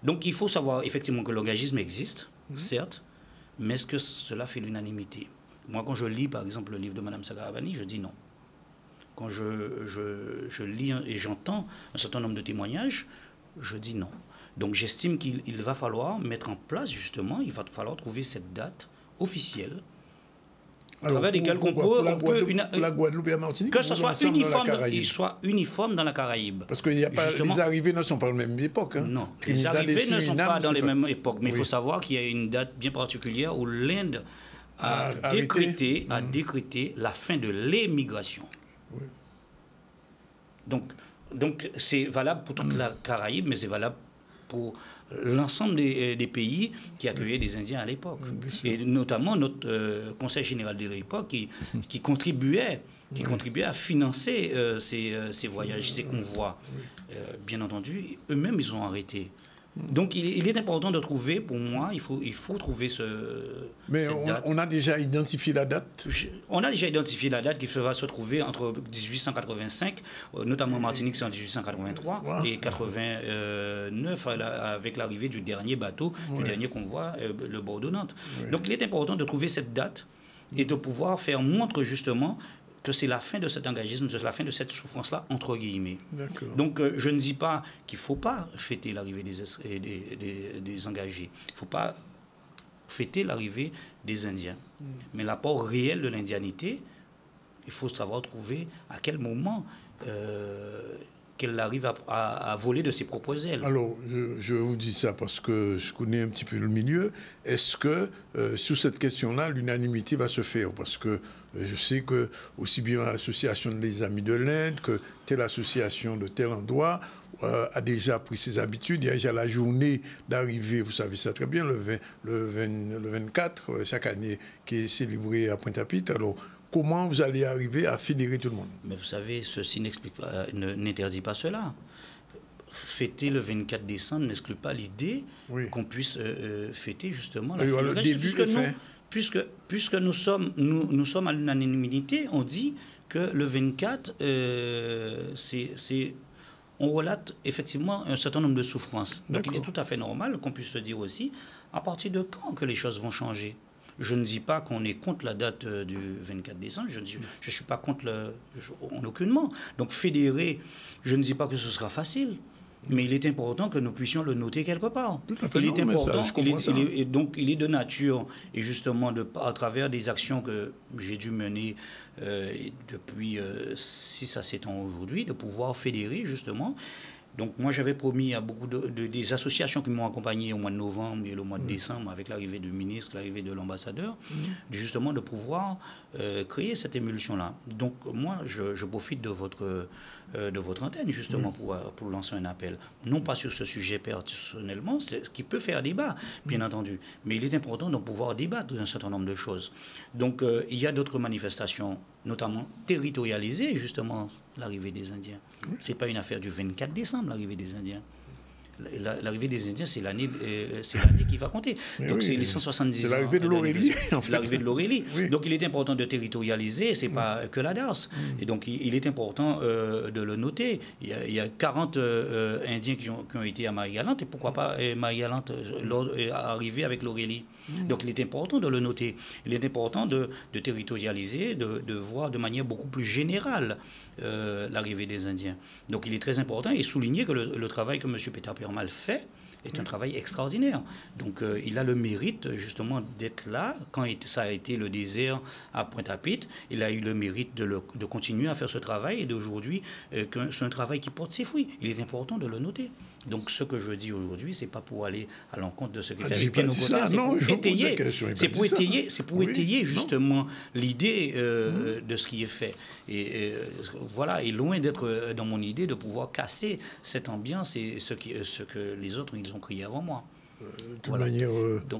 Donc il faut savoir effectivement que l'engagisme existe, certes, mais est-ce que cela fait l'unanimité? Moi, quand je lis, par exemple, le livre de Mme Sagarabani, je dis non. Quand je lis et j'entends un certain nombre de témoignages, je dis non. Donc j'estime qu'il va falloir mettre en place, justement, il va falloir trouver cette date officielle, à travers lesquelles on peut la Guadeloupe et la Martinique, que ce soit uniforme dans la Caraïbe. Parce que les arrivées ne sont pas à la même époque. Hein. Non, les arrivées ne sont pas dans les mêmes époques. Mais il faut savoir qu'il y a une date bien particulière où l'Inde a décrété la fin de l'émigration. Oui. Donc c'est valable pour toute la Caraïbe, mais c'est valable pour l'ensemble des pays qui accueillaient des Indiens à l'époque. Et notamment notre Conseil général de l'époque qui contribuait à financer ces voyages, ces convois. Bien entendu, eux-mêmes, ils ont arrêté. Donc il est important de trouver, pour moi, il faut trouver cette date. On a déjà identifié la date? On a déjà identifié la date qui va se trouver entre 1885, notamment Martinique, c'est en 1883, et 89, avec l'arrivée du dernier bateau, du dernier convoi, le Bordeaux-Nantes. Donc il est important de trouver cette date et de pouvoir faire montre justement que c'est la fin de cet engagisme, c'est la fin de cette souffrance-là, entre guillemets. Donc, je ne dis pas qu'il ne faut pas fêter l'arrivée des engagés. Il ne faut pas fêter l'arrivée des Indiens. Mais l'apport réel de l'indianité, il faut savoir trouver à quel moment qu'elle arrive à voler de ses propres ailes. Alors, je vous dis ça parce que je connais un petit peu le milieu. Est-ce que, sur cette question-là, l'unanimité va se faire? Parce que je sais que aussi bien l'association des Amis de l'Inde que telle association de tel endroit a déjà pris ses habitudes. Il y a déjà la journée d'arrivée, vous savez ça très bien, le 24 chaque année, qui est célébré à Pointe-à-Pitre. Alors, comment vous allez arriver à fédérer tout le monde? Mais vous savez, ceci n'interdit pas cela. Fêter le 24 décembre n'exclut pas l'idée qu'on puisse fêter justement la fin de l'engagement. Puisque nous sommes à l'unanimité, on dit que le 24, on relate effectivement un certain nombre de souffrances. Donc il est tout à fait normal qu'on puisse se dire aussi, à partir de quand que les choses vont changer? Je ne dis pas qu'on est contre la date du 24 décembre, je ne suis pas contre en aucunement. Donc fédérer, je ne dis pas que ce sera facile. Mais il est important que nous puissions le noter quelque part. Il est important, donc il est de nature, et justement à travers des actions que j'ai dû mener depuis 6 à 7 ans aujourd'hui, de pouvoir fédérer justement. Donc moi j'avais promis à beaucoup des associations qui m'ont accompagné au mois de novembre et le mois de décembre avec l'arrivée du ministre, l'arrivée de l'ambassadeur, justement de pouvoir créer cette émulsion-là. Donc moi je profite de votre antenne justement pour lancer un appel. Non pas sur ce sujet personnellement, ce qui peut faire débat, bien entendu, mais il est important de pouvoir débattre d'un certain nombre de choses. Donc il y a d'autres manifestations, notamment territorialisées, justement, l'arrivée des Indiens. Ce n'est pas une affaire du 24 décembre, l'arrivée des Indiens. L'arrivée des Indiens, c'est l'année qui va compter. Donc c'est les 170 ans. C'est l'arrivée de l'Aurélie. L'arrivée de l'Aurélie. Donc il est important de territorialiser, ce n'est pas que la DARS. Et donc il est important de le noter. Il y a 40 Indiens qui ont été à Marie-Galante, et pourquoi pas Marie-Galante arriver avec l'Aurélie. Donc il est important de le noter. Il est important de territorialiser, de voir de manière beaucoup plus générale l'arrivée des Indiens. Donc il est très important et souligner que le travail que M. Peter Permal fait est un travail extraordinaire. Donc il a le mérite justement d'être là quand ça a été le désert à Pointe-à-Pitre. Il a eu le mérite de continuer à faire ce travail et d'aujourd'hui c'est un travail qui porte ses fruits. Il est important de le noter. Donc, ce que je dis aujourd'hui, ce n'est pas pour aller à l'encontre de ce qui Ah, fait j'ai bien pas au dit contraire, ça. c'est Non, pour je vous pose la étayer, question, j'ai c'est pas pour dit ça. étayer, c'est pour Oui, étayer non. justement l'idée de ce qui est fait. Et voilà, et loin d'être dans mon idée de pouvoir casser cette ambiance et ce que les autres ils ont crié avant moi. De toute manière,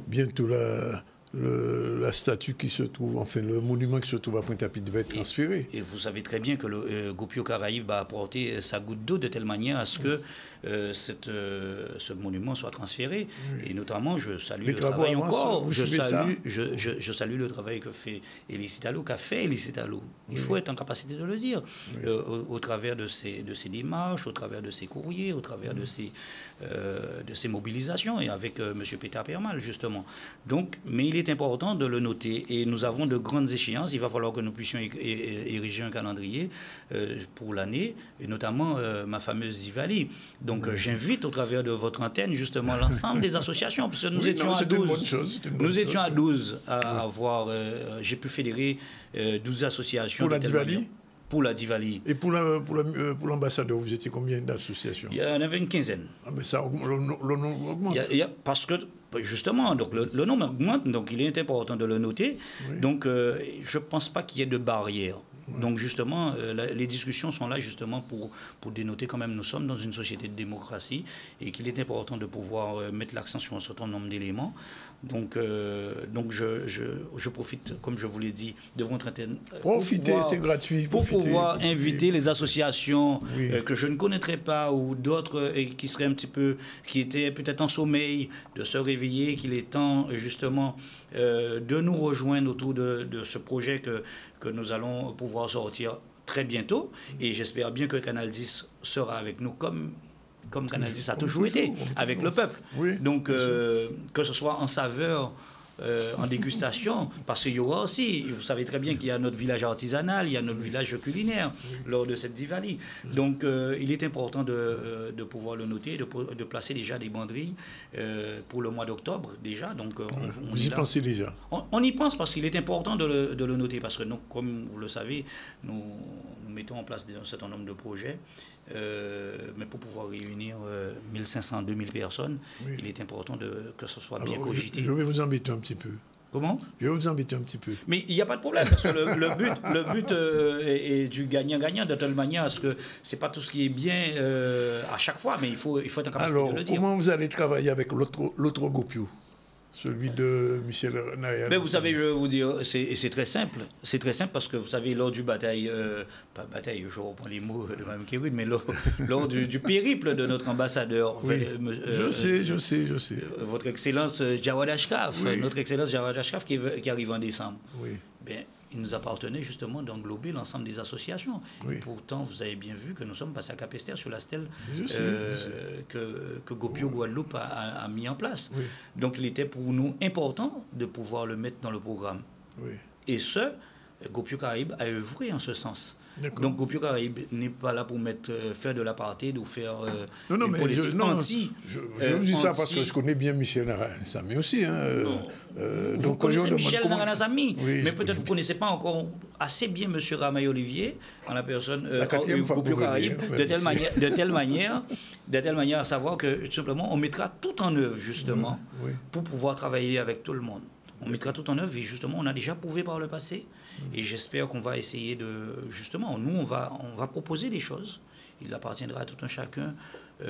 bientôt la statue qui se trouve, enfin le monument qui se trouve à Pointe-à-Pitre va être transféré. Et vous savez très bien que le Gopio Caraïbe a apporté sa goutte d'eau de telle manière à ce que ce monument soit transféré. Oui. Et notamment, je salue le travail encore. Je salue le travail que fait Elis Italo, qu'a fait Elis Italo. Il faut être en capacité de le dire. Oui. Au travers de ses démarches, au travers de ses courriers, au travers de ses mobilisations, et avec M. Peter Permal, justement. Donc, mais il est important de le noter. Et nous avons de grandes échéances. Il va falloir que nous puissions ériger un calendrier pour l'année, et notamment ma fameuse Zivali. Donc, j'invite au travers de votre antenne, justement, l'ensemble des associations, parce que nous étions à 12. Nous étions à 12 à avoir... j'ai pu fédérer 12 associations. Pour la Divali? Pour la Divali. Et pour l'ambassadeur, vous étiez combien d'associations? Il y en avait une quinzaine. Ah, mais ça, le nombre augmente. Parce que, justement, donc, le nombre augmente, donc il est important de le noter. Oui. Donc, je ne pense pas qu'il y ait de barrière. Ouais. Donc justement, les discussions sont là justement pour dénoter quand même nous sommes dans une société de démocratie et qu'il est important de pouvoir mettre l'accent sur un certain nombre d'éléments. Donc je profite, comme je vous l'ai dit, de votre antenne. Profitez, c'est gratuit. Pour pouvoir inviter les associations que je ne connaîtrais pas ou d'autres qui seraient un petit peu, qui étaient peut-être en sommeil, de se réveiller, qu'il est temps justement de nous rejoindre autour de ce projet que nous allons pouvoir sortir très bientôt. Et j'espère bien que Canal 10 sera avec nous comme Canal 10 a toujours été, avec le peuple. Oui, donc, que ce soit en saveur, en dégustation, parce qu'il y aura aussi, vous savez très bien qu'il y a notre village artisanal, il y a notre village culinaire lors de cette Divali. Donc, il est important de pouvoir le noter, de placer déjà des banderilles pour le mois d'octobre, déjà. Donc, vous y pensez déjà? On y pense parce qu'il est important de le noter, parce que nous, comme vous le savez, nous mettons en place un certain nombre de projets. Mais pour pouvoir réunir 1500, 2000 personnes, il est important que ce soit bien cogité. Je vais vous embêter un petit peu. Comment? Je vais vous embêter un petit peu. Mais il n'y a pas de problème, parce que le but est du gagnant-gagnant, de telle manière à ce que ce n'est pas tout ce qui est bien à chaque fois, mais il faut être en capacité de le dire. Comment vous allez travailler avec l'autre Gopio? Celui de Michel Nayan. Mais vous savez, je vais vous dire, c'est très simple. C'est très simple parce que vous savez, lors du bataille, pas bataille, je reprends les mots de Mme Kéroud, mais lors du périple de notre ambassadeur. Je sais. Votre Excellence Jawad Ashraf, notre Excellence Jawad Ashraf qui arrive en décembre. Oui. Bien, il nous appartenait justement d'englober l'ensemble des associations. Oui. Pourtant, vous avez bien vu que nous sommes passés à Capesterre sur la stèle que Gopio Guadeloupe a mis en place. Oui. Donc, il était pour nous important de pouvoir le mettre dans le programme. Oui. Et Gopio Caraïbe a œuvré en ce sens. Donc, Gopio Caraïbe n'est pas là pour faire de l'apartheid ou faire une politique anti. Je vous dis ça parce que je connais bien Michel Naranassami aussi. Vous connaissez Michel Naranassami, mais peut-être vous ne connaissez pas encore assez bien M. Ramaï Olivier, en la personne Gopio Caraïbe, de telle manière à savoir que tout simplement on mettra tout en œuvre justement pour pouvoir travailler avec tout le monde. On mettra tout en œuvre et justement on a déjà prouvé par le passé. Et j'espère qu'on va essayer de... Justement, nous, on va proposer des choses. Il appartiendra à tout un chacun,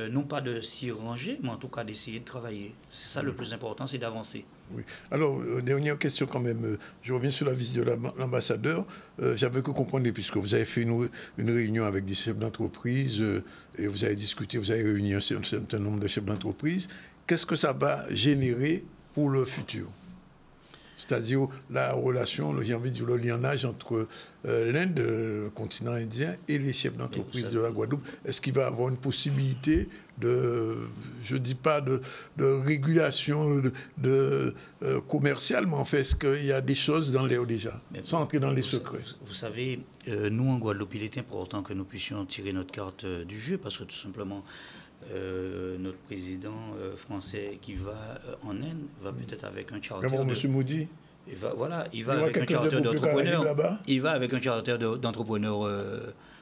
non pas de s'y ranger, mais en tout cas d'essayer de travailler. C'est ça le plus important, c'est d'avancer. Oui. Alors, dernière question quand même. Je reviens sur la visite de l'ambassadeur. J'avais que comprendre, puisque vous avez fait une réunion avec des chefs d'entreprise et vous avez discuté, vous avez réuni un certain nombre de chefs d'entreprise. Qu'est-ce que ça va générer pour le futur? C'est-à-dire la relation, j'ai envie de dire le lienage entre l'Inde, le continent indien, et les chefs d'entreprise de la Guadeloupe. Est-ce qu'il va y avoir une possibilité je ne dis pas de régulation commerciale, mais en fait, est-ce qu'il y a des choses dans l'air déjà, sans entrer dans les secrets? Vous savez, nous en Guadeloupe, il est important que nous puissions tirer notre carte du jeu, parce que tout simplement, notre président français qui va en Inde va peut-être avec un charter. Comment M. Moudi? Il va avec un charter d'entrepreneurs. Il va avec un charter d'entrepreneurs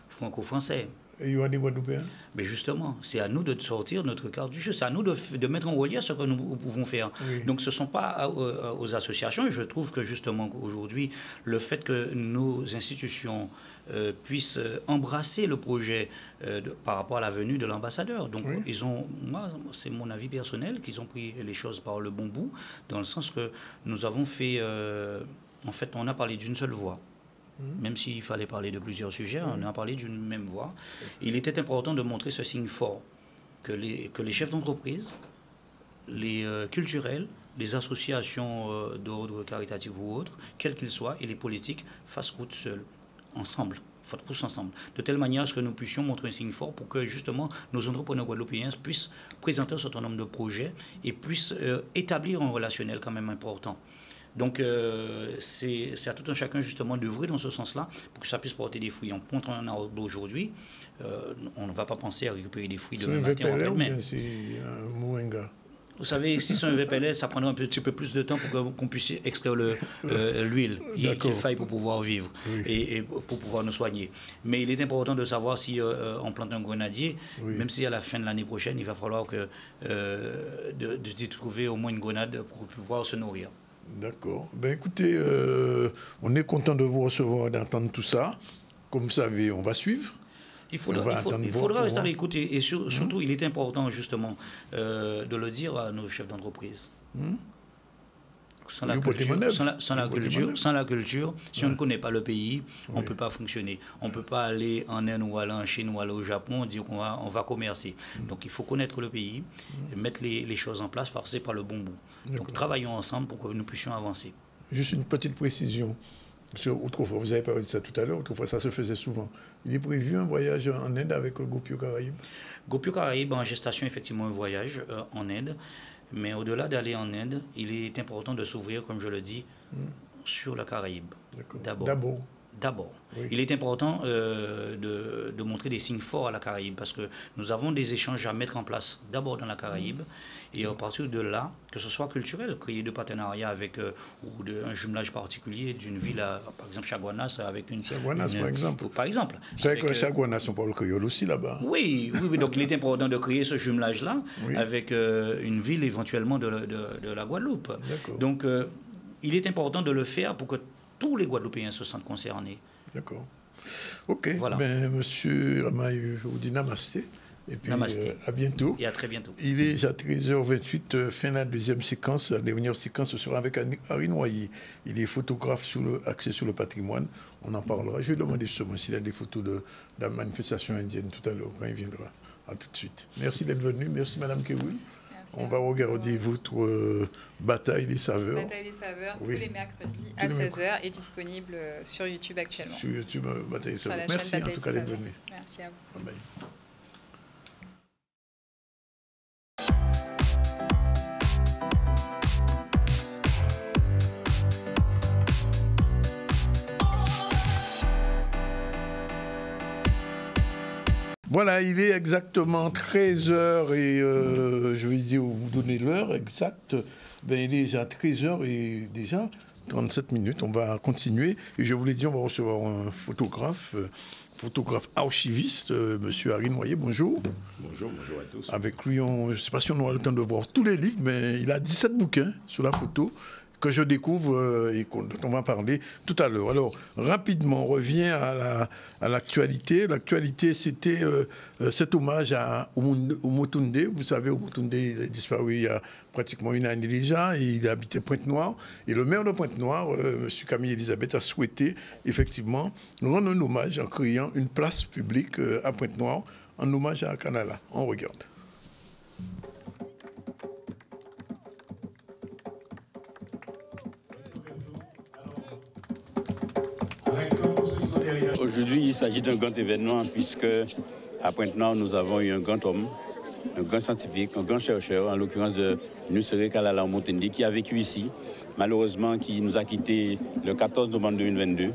franco-français. Et il y a des Guadeloupéens? Mais justement, c'est à nous de sortir notre carte du jeu, c'est à nous de mettre en relief ce que nous pouvons faire. Oui. Donc ce ne sont pas aux associations, et je trouve que justement aujourd'hui, le fait que nos institutions puissent embrasser le projet par rapport à la venue de l'ambassadeur. Donc oui. Ils ont, moi, c'est mon avis personnel, qu'ils ont pris les choses par le bon bout, dans le sens que nous avons fait, en fait, on a parlé d'une seule voix. Même s'il fallait parler de plusieurs sujets, on a parlé d'une même voix. Il était important de montrer ce signe fort, que les chefs d'entreprise, les culturels, les associations d'ordre caritatif ou autres, quels qu'ils soient, et les politiques, fassent route seuls, ensemble, fassent tous ensemble, de telle manière à ce que nous puissions montrer un signe fort pour que justement nos entrepreneurs guadeloupéens puissent présenter un certain nombre de projets et puissent établir un relationnel quand même important. Donc, c'est à tout un chacun, justement, d'œuvrer dans ce sens-là pour que ça puisse porter des fruits. En pointant un arbre aujourd'hui, on ne va pas penser à récupérer des fruits demain matin ou après-demain. C'est un moringa. Vous savez, si c'est un VPLS, ça prendra un petit peu plus de temps pour qu'on puisse extraire l'huile qu'il faille pour pouvoir vivre et pour pouvoir nous soigner. Mais il est important de savoir si on plante un grenadier, même si à la fin de l'année prochaine, il va falloir de trouver au moins une grenade pour pouvoir se nourrir. D'accord. Ben écoutez, on est content de vous recevoir et d'entendre tout ça. Comme vous savez, on va suivre. Il faudra rester à l'écoute et surtout, il est important justement de le dire à nos chefs d'entreprise. Sans la culture, si on ne connaît pas le pays, on ne peut pas fonctionner. On ne peut pas aller en Inde ou aller en Chine ou aller au Japon et dire qu'on va commercer. Donc il faut connaître le pays, mettre les choses en place, forcer par le bon bout. Donc travaillons ensemble pour que nous puissions avancer. Juste une petite précision. Autrefois, vous avez parlé de ça tout à l'heure, autrefois ça se faisait souvent. Il est prévu un voyage en Inde avec Gopio Caraïbes? Gopio Caraïbes en gestation, effectivement, un voyage en Inde. Mais au-delà d'aller en Inde, il est important de s'ouvrir, comme je le dis, sur la Caraïbe. D'abord. Oui. Il est important de montrer des signes forts à la Caraïbe parce que nous avons des échanges à mettre en place d'abord dans la Caraïbe et à partir de là, que ce soit culturel, créer de partenariats avec ou un jumelage particulier d'une ville, par exemple Chaguanas avec une... Chaguanas, par exemple. Par exemple. Vous savez que Chaguanas, on parle créole aussi là-bas. Oui, donc il est important de créer ce jumelage-là avec une ville éventuellement de la Guadeloupe. Donc il est important de le faire pour que tous les Guadeloupéens se sentent concernés. D'accord. Ok. Voilà. Ben, monsieur Ramaï, je vous dis namasté. Et puis à bientôt. Et à très bientôt. Il est déjà 13h28, fin de la deuxième séquence. La dernière séquence sera avec Harry Noyer. Il est photographe axé sur le patrimoine. On en parlera. Je vais demander justement s'il a des photos de la manifestation indienne tout à l'heure quand il viendra. À tout de suite. Merci d'être venu. Merci Madame Kewoul. On va regarder votre Bataille des saveurs. Bataille des saveurs, tous les mercredis à 16h et disponible sur YouTube actuellement. Sur YouTube, Bataille des saveurs. Merci en tout cas d'être venu. Merci à vous. Bye. Voilà, il est exactement 13h et je vais dire, vous donner l'heure exacte. Ben, il est déjà 13h et déjà 37 minutes. On va continuer. Et je vous l'ai dit, on va recevoir un photographe archiviste, monsieur Harry Noyer. Bonjour. Bonjour à tous. Avec lui, je ne sais pas si on aura le temps de voir tous les livres, mais il a 17 bouquins sur la photo que je découvre et dont on va parler tout à l'heure. Alors, rapidement, on revient à l'actualité. L'actualité, c'était cet hommage à Omotunde. Vous savez, Omotunde est disparu il y a pratiquement une année déjà, et il habitait Pointe-Noire. Et le maire de Pointe-Noire, M. Camille Elisabeth, a souhaité effectivement rendre un hommage en créant une place publique à Pointe-Noire, en hommage à Canala. On regarde. Aujourd'hui, il s'agit d'un grand événement puisque à Pointe-Noire, nous avons eu un grand homme, un grand scientifique, un grand chercheur, en l'occurrence de Nusere Kalala Omotunde, qui a vécu ici, malheureusement qui nous a quittés le 14 novembre 2022.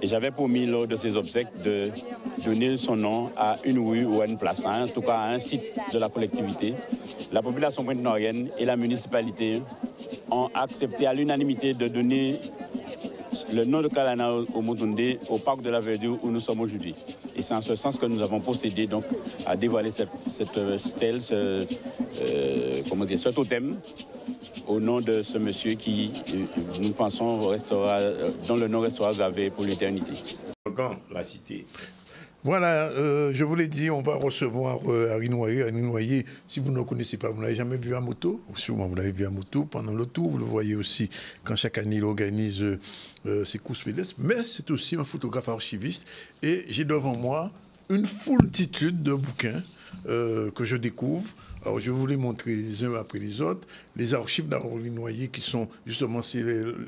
Et j'avais promis lors de ses obsèques de donner son nom à une rue ou à une place, en tout cas à un site de la collectivité. La population pointe-noirienne et la municipalité ont accepté à l'unanimité de donner le nom de Kalana au Moutounde au parc de la Verdure où nous sommes aujourd'hui. Et c'est en ce sens que nous avons procédé donc à dévoiler cette stèle, ce totem au nom de ce monsieur qui, nous pensons, restera, dont le nom restera gravé pour l'éternité. La cité. Voilà, je vous l'ai dit, on va recevoir Harry Noyer. Harry Noyer, si vous ne le connaissez pas, vous ne l'avez jamais vu à moto. Sûrement, vous l'avez vu à moto pendant le tour. Vous le voyez aussi quand chaque année il organise ses courses pédestres. Mais c'est aussi un photographe archiviste. Et j'ai devant moi une foultitude de bouquins que je découvre. Alors, je vais vous les montrer les uns après les autres. Les archives d'Harry Noyer qui sont, justement, c'est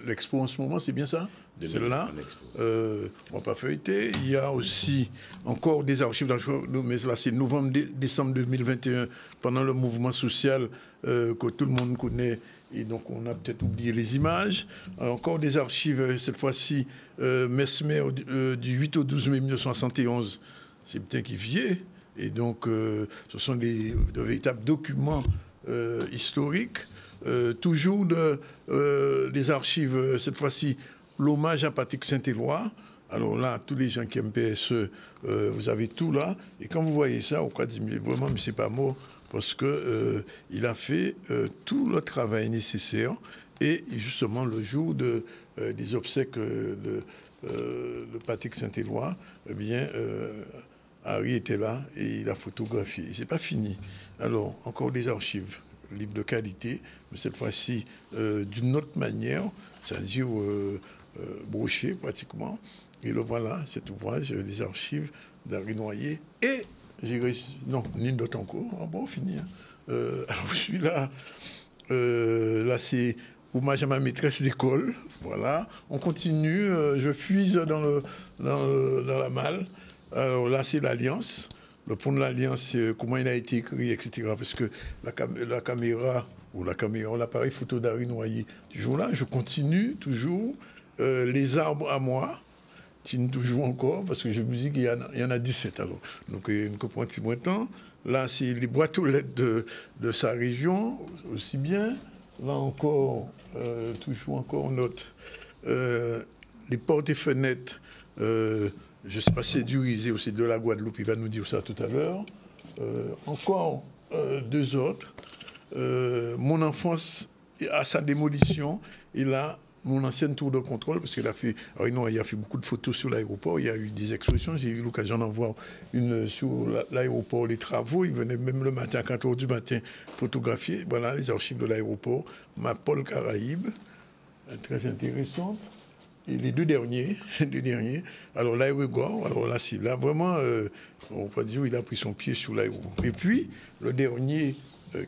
l'expo en ce moment, c'est bien ça? Celle-là. On ne va pas feuilleter. Il y a aussi encore des archives, mais là, c'est novembre-décembre 2021, pendant le mouvement social que tout le monde connaît. Et donc, on a peut-être oublié les images. Encore des archives, cette fois-ci, Mesmer, du 8 au 12 mai 1971. C'est peut-être qui vient. Et donc, ce sont de véritables documents historiques. Toujours des archives, cette fois-ci, l'hommage à Patrick Saint-Éloi. Alors là, tous les gens qui aiment PSE, vous avez tout là. Et quand vous voyez ça, on peut dire, vraiment, mais c'est pas mort, parce qu'il a fait tout le travail nécessaire. Et justement, le jour des obsèques de Patrick Saint-Éloi, eh bien... Harry était là et il a photographié. C'est pas fini. Alors, encore des archives, livres de qualité, mais cette fois-ci d'une autre manière, c'est-à-dire broché pratiquement. Et le voilà, cet ouvrage, les archives d'Harry Noyer. Et, non, ni d'autres encore. Ah bon, fini. Hein. Alors, je suis là. Là, c'est hommage à ma maîtresse d'école. Voilà. On continue. Je fuise dans la malle. Alors là, c'est l'Alliance, le pont de l'Alliance, comment il a été écrit, etc. Parce que la caméra, ou l'appareil photo d'Harry Noyer, toujours là, je continue toujours. Les arbres à moi, tiennent toujours encore, parce que je me dis qu'il y en a 17 alors. Donc, il ne comprend pas moins de temps. Là, c'est les boîtes aux lettres de sa région, aussi bien. Là encore, toujours encore, on note les portes et fenêtres. Je ne sais pas si c'est du Risé ou c'est de la Guadeloupe, il va nous dire ça tout à l'heure. Encore deux autres. Mon enfance à sa démolition, et là, mon ancienne tour de contrôle, parce qu'il a fait... Alors, non, il a fait beaucoup de photos sur l'aéroport, il y a eu des expositions, j'ai eu l'occasion d'en voir une sur l'aéroport, les travaux, il venait même le matin, à 4 h du matin, photographier. Voilà, les archives de l'aéroport. Ma Paul Caraïbe, très intéressante. Et les deux derniers, alors l'aéroport, alors là, c'est là vraiment, on peut dire, il a pris son pied sur l'aéroport. Et puis, le dernier,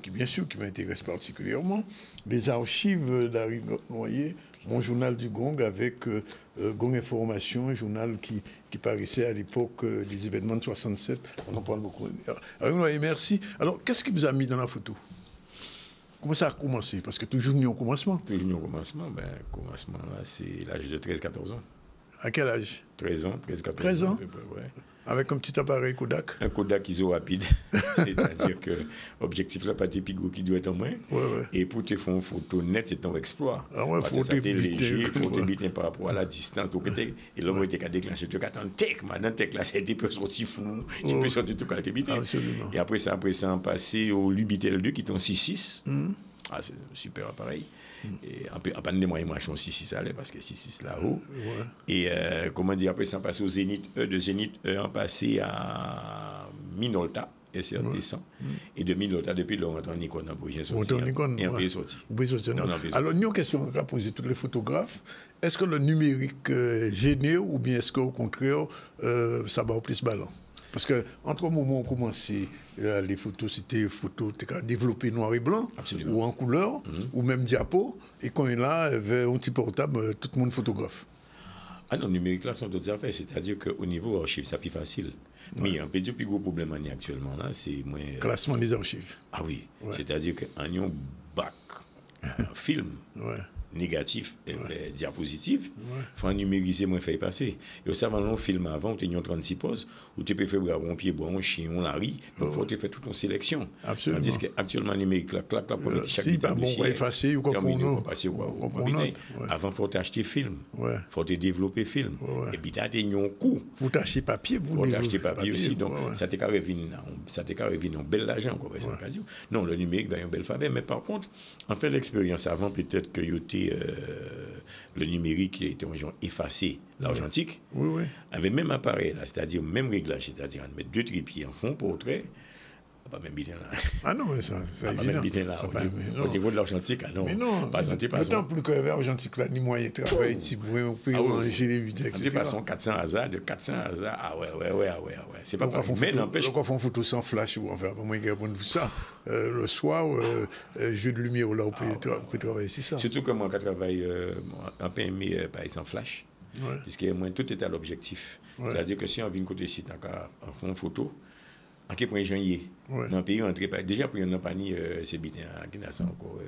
qui bien sûr, qui m'intéresse particulièrement, les archives d'Harry Noyer, mon journal du Gong avec Gong Information, un journal qui paraissait à l'époque des événements de 67. On en parle beaucoup. Harry Noyer, merci. Alors, qu'est-ce qui vous a mis dans la photo? Comment ça a commencé? Parce que toujours venu au commencement. Toujours venu au commencement. Ben, commencement, là, c'est l'âge de 13-14 ans. À quel âge? 13 ans, 13-14 ans. 13 ans? Ouais. Avec un petit appareil Kodak? Un Kodak ISO rapide. C'est-à-dire que l'objectif, là, pas tes pigots qui doit être en main. Ouais, ouais. Et pour te faire une photo nette, c'est ton exploit. Ah ouais, parce que ça t'est léger, il faut te biter par rapport à la distance. Donc, et l'homme était qu'à déclencher. Tu attends, tech, maintenant, tech, là, tu peux sortir fou. Tu peux sortir tout quand tu bité. Et après ça, on passé au Lubitel 2 qui est en 6.6. Ah, c'est un super appareil. Et en panne de moyens, moi, je suis en 6.6 à l'air parce que 6.6 là-haut. Ouais. Et comment dire, après ça, on passé au Zénith E, de Zénith E, on passé à Minolta, SRT 100. Et de Minolta, depuis là, on entend Nikon en projet sorti. Et on peut sortir. Alors, une question à poser tous les photographes. Est-ce que le numérique gêne ou bien est-ce qu'au contraire, ça va au plus ballon? Parce qu'entre le moment où on commençait, les photos, c'était photos développées noir et blanc, absolument, ou en couleur, ou même diapo. Et quand il y a un petit portable, tout le monde photographe. Ah non, le numérique, là, sont d'autres affaires. C'est-à-dire qu'au niveau archives, c'est plus facile. Ouais. Mais un peu plus gros problème actuellement, là, c'est moins... Classement des archives. Ah oui. Ouais. C'est-à-dire qu'un bac, un film, négatif, diapositive, il faut numériser moins faire passer. Et au savant long film avant, tu as 36 poses, où tu peux faire un pied, un chien, on la rit, donc il faut faire toute une sélection. Absolument. Tandis qu'actuellement, numérique, clac, chaque si, pas bon, on va effacer, ou quoi avant, il faut t'acheter film, il faut te développer film, et puis tu as des coûts. Vous t'achetez papier, vous t'achetez papier aussi, donc ça t'est carré un bel argent, non, le numérique, il y a un bel faveur, mais par contre, en fait, l'expérience avant, peut-être que le numérique était un genre effacé, l'argentique, avait même appareil, c'est-à-dire même réglage, c'est-à-dire mettre 2 trépieds en fond, portrait, pas même bien là. Ah non, mais ça pas même bien là. Au niveau de l'argentique, ah non. Mais non, d'autant plus que l'argentique, là, ni moyen de travail, si vous pouvez manger les vides, etc. De façon, 400 hasards, ah ouais. C'est pas grave. Mais n'empêche. Pourquoi on fout tout sans flash, ou enfin, pas moins qu'à vous ça. Le soir, jeu de lumière, là, on peut travailler, c'est ça. Surtout que moi, quand je travaille en PME, par exemple, flash, puisque moi, tout est à l'objectif. C'est-à-dire que si on vient côté site, en fond photo, en quel point j'en ai dans le pays, déjà pour une compagnie, c'est bien, qui n'a encore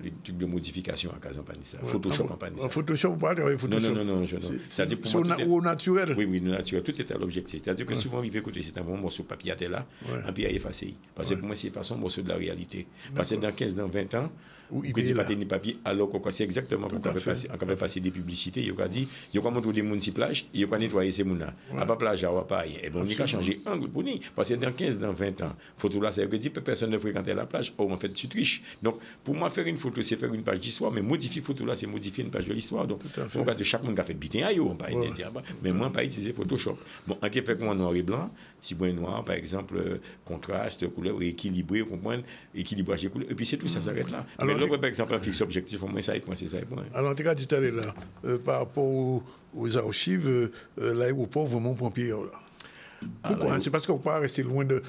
les trucs de modification en cas de compagnie. Photoshop compagnie. Photoshop, vous parlez de Photoshop? Non. C'est-à-dire pour moi. Au naturel? Oui, naturel. Tout est à l'objectif. C'est-à-dire que souvent, il fait écouter, c'est un bon morceau de papier à là, et puis il effacer. Parce que pour moi, c'est façon morceau de la réalité. Parce que dans 15, dans 20 ans, vous ne pas tenir papier, alors que c'est exactement quand on va passer des publicités, il y a dit, il y a montrer des mouns sur plage, il y a nettoyer ces mouns-là. À pas plage, à pas. Et bon, on a changer angle pour nous. Parce que dans 15, dans 20 ans, photo là, ça veut dire que personne ne fréquente la plage. Oh, en fait, tu triches. Donc, pour moi, faire une photo, c'est faire une page d'histoire, mais modifier photo là, c'est modifier une page de l'histoire. Donc, on regarde chaque monde qui a fait bitin à on pas mais moi, pas utiliser Photoshop. Bon, en qui fait que moi, noir et blanc, si bon et noir, par exemple, contraste, couleur, équilibré, comprendre, équilibrage des couleurs. Et puis, c'est tout, ça s'arrête là. Mais là, par exemple, un fixe objectif, au moins, ça est point, c'est ça. Alors, en tout cas, tu allé là, par rapport aux archives, l'aéroport, vraiment, pompier, là. Pourquoi? C'est parce qu'on ne peut pas rester loin de.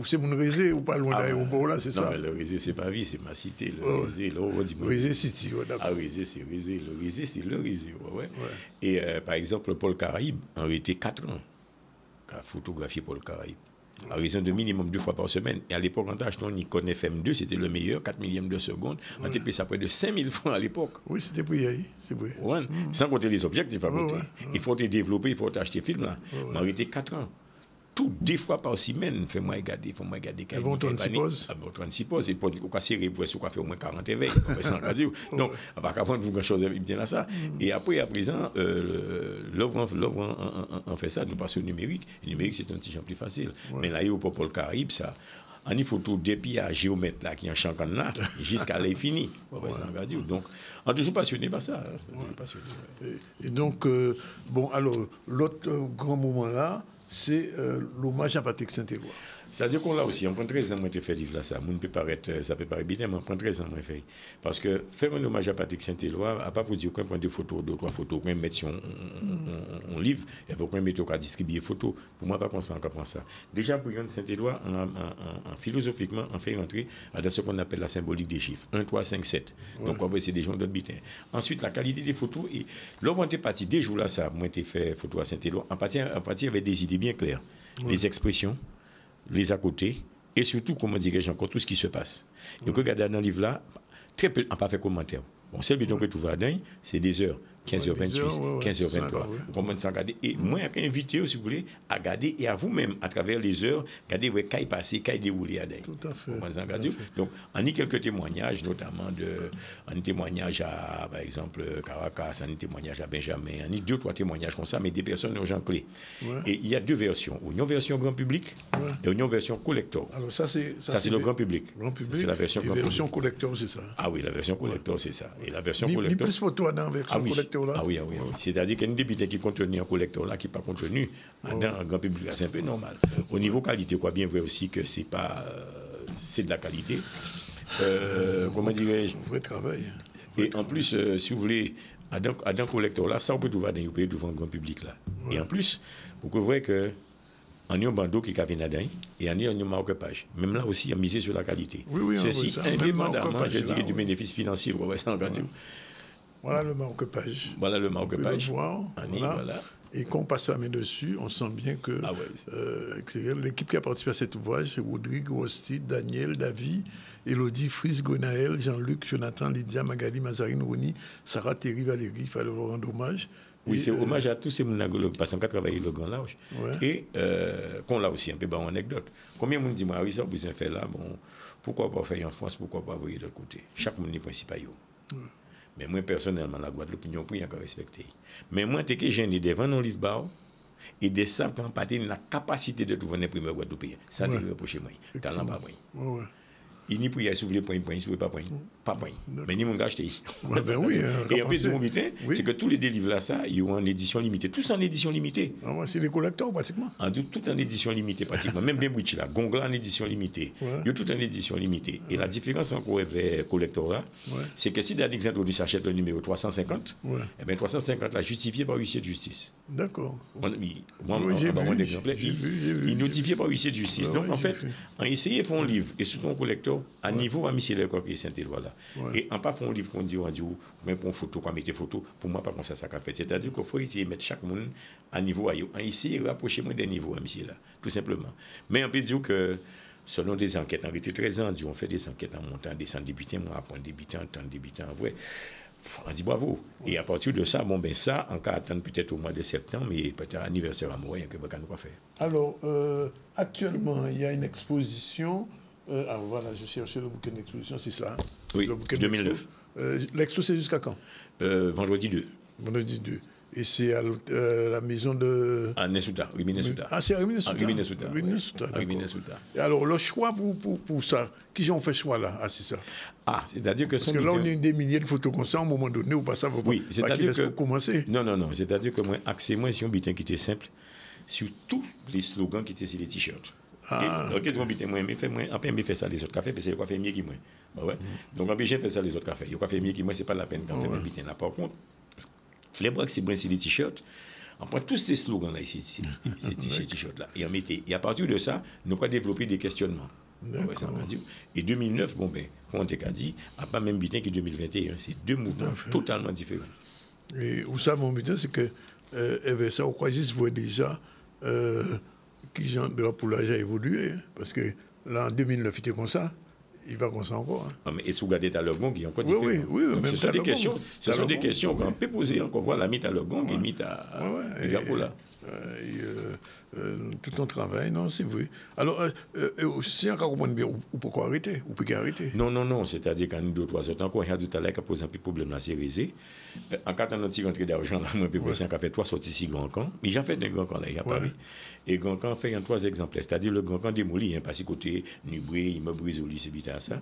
C'est mon réseau ou pas loin de l'aéroport là, c'est ça? Non, mais le réseau, c'est pas vie, c'est ma cité. Le réseau City, d'accord. Ah, réseau, c'est réseau. Le réseau, c'est le réseau. Et par exemple, Paul Caraïbe, en réalité 4 ans, qu'a photographié Paul Caraïbe. À raison de minimum 2 fois par semaine. Et à l'époque, on a acheté un Nikon FM2, c'était le meilleur, 4 millièmes de seconde. On a payé ça près de 5000 francs à l'époque. Oui, c'était pour y aller. Sans compter les objectifs à côté. Il faut te développer, il faut t'acheter film là. En réalité, 4 ans. Tout 2 fois par semaine, fais-moi regarder. Et bon, 36 poses. Bon, 36 poses. Et pour dire qu'on serrer, pour faire au moins 40 éveils. Donc, à part qu'après, vous grand-chose bien à ça. Et après, à présent, l'œuvre, on fait ça, nous passons au numérique. Le numérique, c'est un petit champ plus facile. Mais là, pour Paul Caraïbe, ça. On y faut tout depuis à géomètre là, qui est en chancan là, jusqu'à là, fini. Donc, on est toujours passionné par ça. Et donc, bon, alors, l'autre grand moment là, c'est l'hommage à Patrick Saint-Éloi. C'est-à-dire qu'on l'a aussi, on prend 13 ans à faire vivre là, ça peut paraître bien, mais on prend 13 ans à faire. Parce que faire un hommage à Patrick Saint-Éloi, à pas pour dire qu'on prend 2 photos, 2 ou 3 photos, qu'on met sur un livre, il faut qu'on mette à distribuer photos. Pour moi, pas qu'on prend ça. Déjà, pour Yann Saint-Éloi, philosophiquement, on fait rentrer dans ce qu'on appelle la symbolique des chiffres. 1, 3, 5, 7. Donc, on va essayer des gens d'autres bitins. Ensuite, la qualité des photos. Et là, on était parti, des jours là, ça, moi, j'ai fait photo à Saint-Éloi. En partie, avec des idées bien claires. Les expressions, les à côté, et surtout, comment dirais-je encore, tout ce qui se passe. Donc, regardez dans le livre là, très peu, on n'a pas fait commentaire. Bon, celle que tu vas dedans, c'est des heures. 15h28, 15h23. Vous commencez à regarder. Et moi, je suis invité, si vous voulez, à regarder et à vous-même, à travers les heures, regarder où est passé, où est déroulé. Tout à fait. Donc, on a quelques témoignages, notamment un témoignage à, par exemple, Caracas, un témoignage à Benjamin, on a 2 ou 3 témoignages comme ça, mais des personnes aux gens clés. Et il y a 2 versions. Une version grand public et une version collector. Alors, ça, c'est le grand public. C'est la version grand public. La version collector, c'est ça. Ah oui, la version collector, c'est ça. Et la version collector. Ni plus photo dans la version collector. Ah oui. C'est-à-dire qu'il y a une débité qui contenu un collecteur là, qui n'est pas contenu dans un grand public. C'est un peu normal. Au niveau qualité, quoi, bien vrai aussi que c'est pas, c'est de la qualité. Comment dirais-je? Vrai travail. Et en plus, si vous voulez, dans un collecteur là, ça on peut trouver devant un grand public là. Et en plus, vous voyez que on a un bandeau qui vient là-dedans et on a un marque-page. Même là aussi, on a misé sur la qualité. Ceci, indépendamment, je dirais, du bénéfice financier. Voilà le marque-page. Voilà le marque-page. Voilà. Et quand on passe la main dessus, on sent bien que l'équipe qui a participé à cet ouvrage, c'est Rodrigue, Rosti, Daniel, David, Elodie, Frise, Gonaël, Jean-Luc, Jonathan, Lydia, Magali, Mazarine, Roni, Sarah, Thierry, Valérie. Il fallait leur rendre hommage. Oui, c'est hommage à tous ces gens parce qu'on a travaillé le grand large. Ouais. Et qu'on l'a aussi un peu en anecdote. Combien de gens disent, oui, ça, vous avez fait là, bon, pourquoi pas faire en France, pourquoi pas envoyer de l'autre côté? Chaque monde est principal. Ouais. Mais moi, personnellement, la Guadeloupe, l'opinion pour y encore respecter. Mais moi, c'est que j'ai devant nos livres et des sables qui ont parti la capacité de trouver un premier Guadeloupe. Ça, c'est reproché moi. Talent pas moi. Il n'y a pas soulever point, pas point. Mais ni mon gars, acheté. Et en plus, de mon butin, c'est que tous les livres là, ça, ils ont en édition limitée. Tous en édition limitée. C'est les collecteurs, pratiquement. Tout en édition limitée, pratiquement. Même bien Bouchi là, Gongla en édition limitée. Ils ont tout en édition limitée. Et la différence encore avec collecteur là, c'est que si par exemple, on s'achète le numéro 350, eh bien 350 là, justifié par huissier de justice. D'accord. Il notifié par huissier de justice. Donc en fait, on essaye de faire un livre, et surtout un collecteur, à niveau amical quoi qui est Saint-Éloi là. Et en pas faire un livre qu'on dit même pour une photo, qu'on mette photo, pour moi pas comme ça qu'a fait. C'est-à-dire qu'il faut essayer de mettre chaque monde à niveau ailleurs. On essaye de rapprocher moins des niveaux amical là, tout simplement. Mais on peut dire que selon des enquêtes, en réalité 13 ans, on fait des enquêtes en montant, descendant débutant, moi apprendre débutant, tant débutant, vrai. On dit bravo. Et à partir de ça, bon ben ça, on peut attendre peut-être au mois de septembre, mais peut-être anniversaire à moi, il y a que nous quoi faire. Alors, actuellement, il y a une exposition. Alors voilà, je cherchais le bouquin d'exposition, c'est ça. Oui, 2009. L'expo, c'est jusqu'à quand? Vendredi 2. Vendredi 2. Et c'est à la maison de... À Nesouta, oui, Minnesota. Ah, c'est à Minnesota. Minnesota. Et alors, le choix pour ça, qui ont fait ce choix-là? Ah, c'est ça. Ah, c'est-à-dire que... Parce que là, on a des milliers de photos comme ça, à un moment donné, ou pas ça va oui, c'est-à-dire que... commencer. Non, c'est-à-dire que moi, accès-moi sur un butin qui était simple, sur tous les slogans qui étaient sur les t-shirts. Ok, donc, moi, après, je fais ça les autres cafés, parce que je fais mieux que moi. Donc, après, j'ai fait ça les autres cafés. Je fais mieux que moi, c'est pas la peine quand je fais un butin là. Par contre, les braques, c'est bien, c'est les t-shirts. On prend tous ces slogans-là ici, ces t-shirts-là. Et à partir de ça, nous avons développé des questionnements. Et 2009, bon ben, comme on t'a dit, à pas même butin que 2021. C'est deux mouvements totalement différents. Et où ça, mon butin, c'est que ça, au Croisis, voit déjà qui genre de la poulage a évolué. Parce que là, en 2009, il était comme ça. Il va comme ça encore. Mais et si vous regardez Talogong, il y a encore différent. Oui, même ce sont des questions qu'on peut poser encore. Voilà, mis Talogong et mis à Gapola. Tout ton travail, non, c'est vrai. Alors, si on comprend bien, ou pourquoi arrêter? Ou peut arrêter? Non, c'est-à-dire qu'en 2 ou 3 heures, encore, il y a du talent qui a posé un peu de problème là, c'est risé. En 4 ans, on a rentré d'argent là, moi, on a fait 3 sorties 6 grands camps. Mais j'ai fait des grands camps là, il y a Paris. Et grand camp fait 3 exemplaires, c'est-à-dire le grand camp démoli, parce que côté Nubré, immeuble Brisoli, c'est bien ça.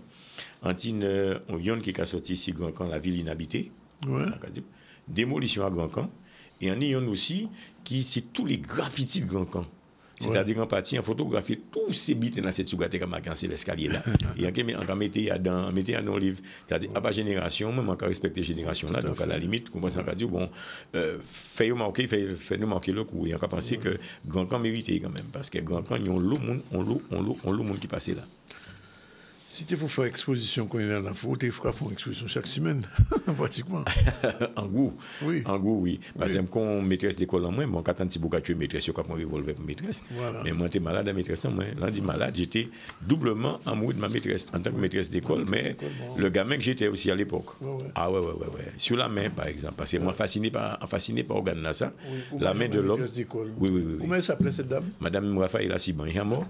Antine, on y a qui a sorti 6 grands camps, la ville inhabitée. Démolition à grand camp. Et en ayant aussi qui c'est tous les graffitis de grand camp. C'est-à-dire en partie, en photographie, tous ces bits dans cette sougate comme c'est l'escalier là. Et en mettez à nos livres. C'est-à-dire à ma génération, même encore respecter génération là. Donc à la limite, comment ça va dire, bon, fait-nous manquer le coup. Et on a pensé que grand camp méritait quand même. Parce que grand camp, ils ont l'eau monde qui passait là. Si tu veux faire exposition quand il est à la faute, il fera une exposition chaque semaine, pratiquement. En goût, oui. Parce que quand maîtresse d'école en moi, mon quand tu es maîtresse, je suis mon revolver pour maîtresse. Voilà. Mais moi, j'étais malade à maîtresse en moi. Lundi malade, j'étais doublement amoureux de ma maîtresse en tant que maîtresse d'école, mais le gamin que j'étais aussi à l'époque. Ah ouais. Sur la main, par exemple, parce que moi, fasciné par organe ça. La main de l'homme. Oui. Comment elle s'appelait cette dame? Madame Raphaël Siban. Yamo,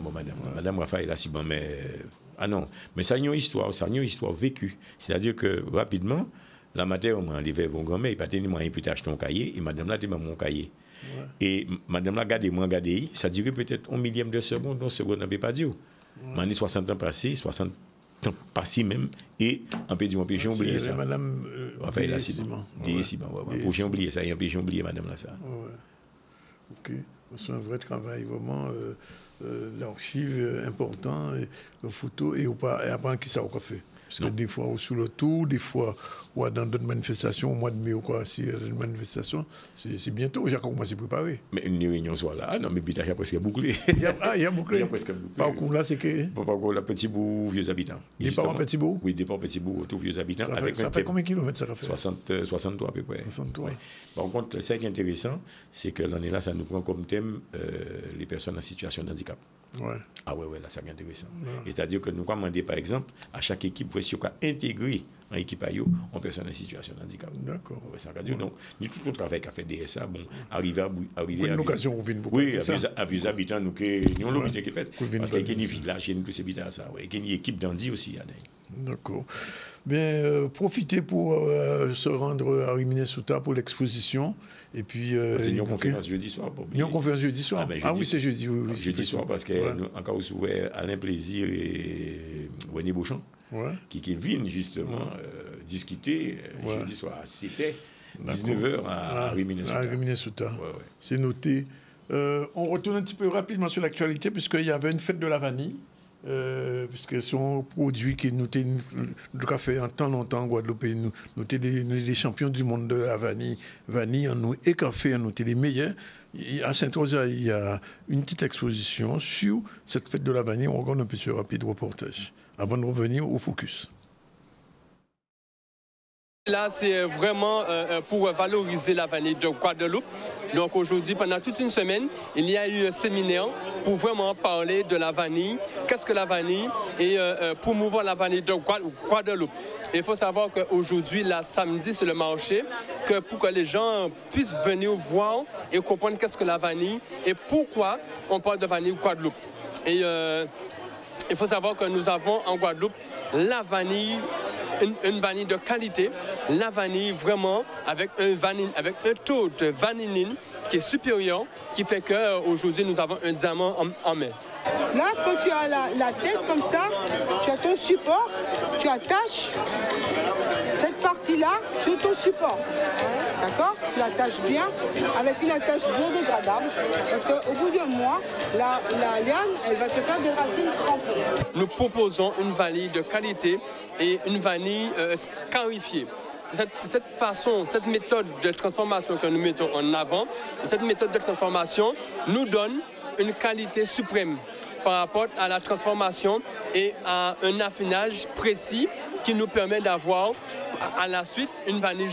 madame. Madame Raphaël Siban, mais. Ah non, mais ça a une histoire vécue. C'est-à-dire que rapidement, la matière, on m'a enlevé mon grand-mère, il n'a pas tenu moyen de acheter un cahier, et madame là, a mon cahier. Et madame là, regardez, ça dirait peut-être 1 millième de seconde, non, seconde, on ne peut pas dire. Mais 60 ans passés, 60 ans passés même, et on peut dire, on peut oublier ça. Madame Raphaël Siban. J'ai oublié ça, et on peut oublier madame là, ça. Ok, c'est un vrai travail, vraiment. L'archive important, les photos, et après qui ça a fait. Parce que des fois, sous le tour, des fois, ou dans d'autres manifestations, au mois de mai ou quoi, si une manifestation, c'est bientôt, j'ai commencé à préparer. Mais une réunion soit là, ah non, mais Bitache a presque bouclé. Il y a bouclé. Il y a presque bouclé. Parcours là, c'est que. Parcours là, Petit Bourg, Vieux Habitants. Départ en Petit Bourg? Oui, départ Petit Bourg, tout Vieux Habitants. Ça fait combien de kilomètres ça fait? 63 à peu près. 63. Oui. Par contre, ce qui est intéressant, c'est que l'année là, ça nous prend comme thème les personnes en situation de handicap. Ouais. Ah ouais, là, c'est intéressant. Ouais. C'est-à-dire que nous commandons, par exemple, à chaque équipe, voici qu'on intégrer en équipe en personne en situation de handicap. D'accord. Ouais, ça veut dire, donc, nous, tout le travail qu'a fait DSA, bon, arriver à une occasion, on vient beaucoup. Oui, à Vieux Habitants, nous, nous, l'objet qui est fait. Parce qu'il y a des villages, il y a une possibilité à ça. Il y a une équipe d'Andy aussi. D'accord. Bien, profitez pour se rendre à Rimini-Souta pour l'exposition. Et puis. C'est une conférence jeudi soir. Une conférence jeudi soir. Ah oui, c'est jeudi. Oui, jeudi soir, parce que nous, encore ouvert Alain Plaisir et René Beauchamp, qui viennent justement discuter jeudi soir. C'était 19h à Rimini-Souta. À Rimini-Souta. C'est noté. On retourne un petit peu rapidement sur l'actualité, puisqu'il y avait une fête de la vanille. Puisque son produit qui nous a fait en temps longtemps en Guadeloupe, nous sommes les champions du monde de la vanille en nous et café, nous sommes les meilleurs. À Saint-Rosa, il y a une petite exposition sur cette fête de la vanille. On regarde un petit rapide reportage avant de revenir au focus. Là, c'est vraiment pour valoriser la vanille de Guadeloupe. Donc aujourd'hui, pendant toute une semaine, il y a eu un séminaire pour vraiment parler de la vanille, qu'est-ce que la vanille, et promouvoir la vanille de Guadeloupe. Et il faut savoir qu'aujourd'hui, là, samedi, c'est le marché, que pour que les gens puissent venir voir et comprendre qu'est-ce que la vanille et pourquoi on parle de vanille Guadeloupe. Et il faut savoir que nous avons en Guadeloupe la vanille, une vanille de qualité, la vanille vraiment avec un taux de vanilline qui est supérieur, qui fait qu'aujourd'hui nous avons un diamant en main. Là, quand tu as la tête comme ça, tu as ton support, tu attaches cette partie-là sur ton support. D'accord? Tu l'attaches bien avec une attache biodégradable parce qu'au bout d'un mois, la liane, elle va te faire des racines trempées. Nous proposons une vanille de qualité et une vanille scarifiée. C'est cette façon, cette méthode de transformation que nous mettons en avant. Cette méthode de transformation nous donne une qualité suprême par rapport à la transformation et à un affinage précis qui nous permet d'avoir à la suite une vanille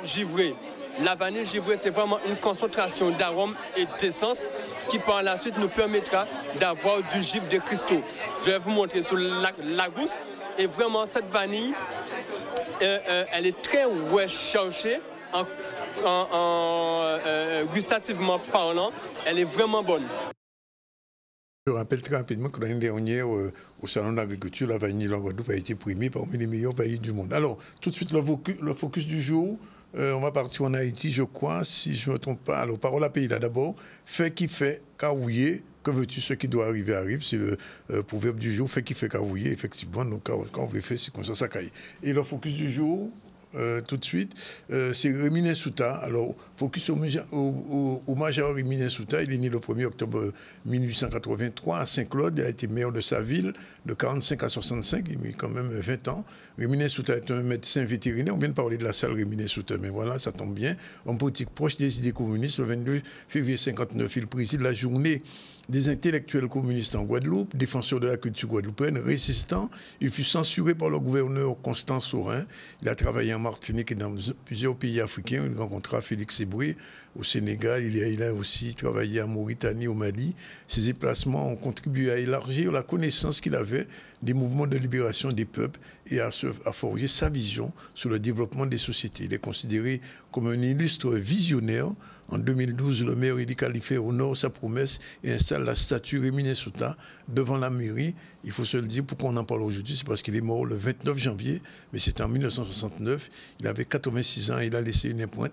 givrée. La vanille givrée, c'est vraiment une concentration d'arômes et d'essence qui par la suite nous permettra d'avoir du givre de cristaux. Je vais vous montrer sur la gousse. Et vraiment, cette vanille, elle est très recherchée gustativement parlant. Elle est vraiment bonne. Je rappelle très rapidement que l'année dernière, au Salon d'agriculture, la vanille en Guadeloupe a été primée parmi les meilleures vanilles du monde. Alors, tout de suite, le focus du jour, on va partir en Haïti, je crois, si je ne me trompe pas. Alors, parole à pays là d'abord. Fait qui fait, carouiller. Que veux-tu, ce qui doit arriver arrive. C'est le proverbe du jour, fait qui fait carouiller, effectivement. Donc, quand on le fait, c'est comme ça caille. Et le focus du jour, tout de suite, c'est Rimini-Souta. Alors, focus au major Rimini-Souta. Il est né le 1er octobre 1883 à Saint-Claude. Il a été maire de sa ville de 45 à 65. Il a eu quand même 20 ans. Rimini-Souta est un médecin vétérinaire. On vient de parler de la salle Rimini-Souta, mais voilà, ça tombe bien. Homme politique proche des idées communistes. Le 22 février 59, il préside la journée des intellectuels communistes en Guadeloupe, défenseur de la culture guadeloupéenne, résistant. Il fut censuré par le gouverneur Constant Saurin. Il a travaillé en Martinique et dans plusieurs pays africains. Il rencontra Félix Éboué au Sénégal. Il a aussi travaillé en Mauritanie, au Mali. Ses déplacements ont contribué à élargir la connaissance qu'il avait des mouvements de libération des peuples et à forger sa vision sur le développement des sociétés. Il est considéré comme un illustre visionnaire. En 2012, le maire Eli Khalife honore sa promesse et installe la statue Rimini-Souta devant la mairie. Il faut se le dire, pourquoi on en parle aujourd'hui, c'est parce qu'il est mort le 29 janvier, mais c'était en 1969. Il avait 86 ans et il a laissé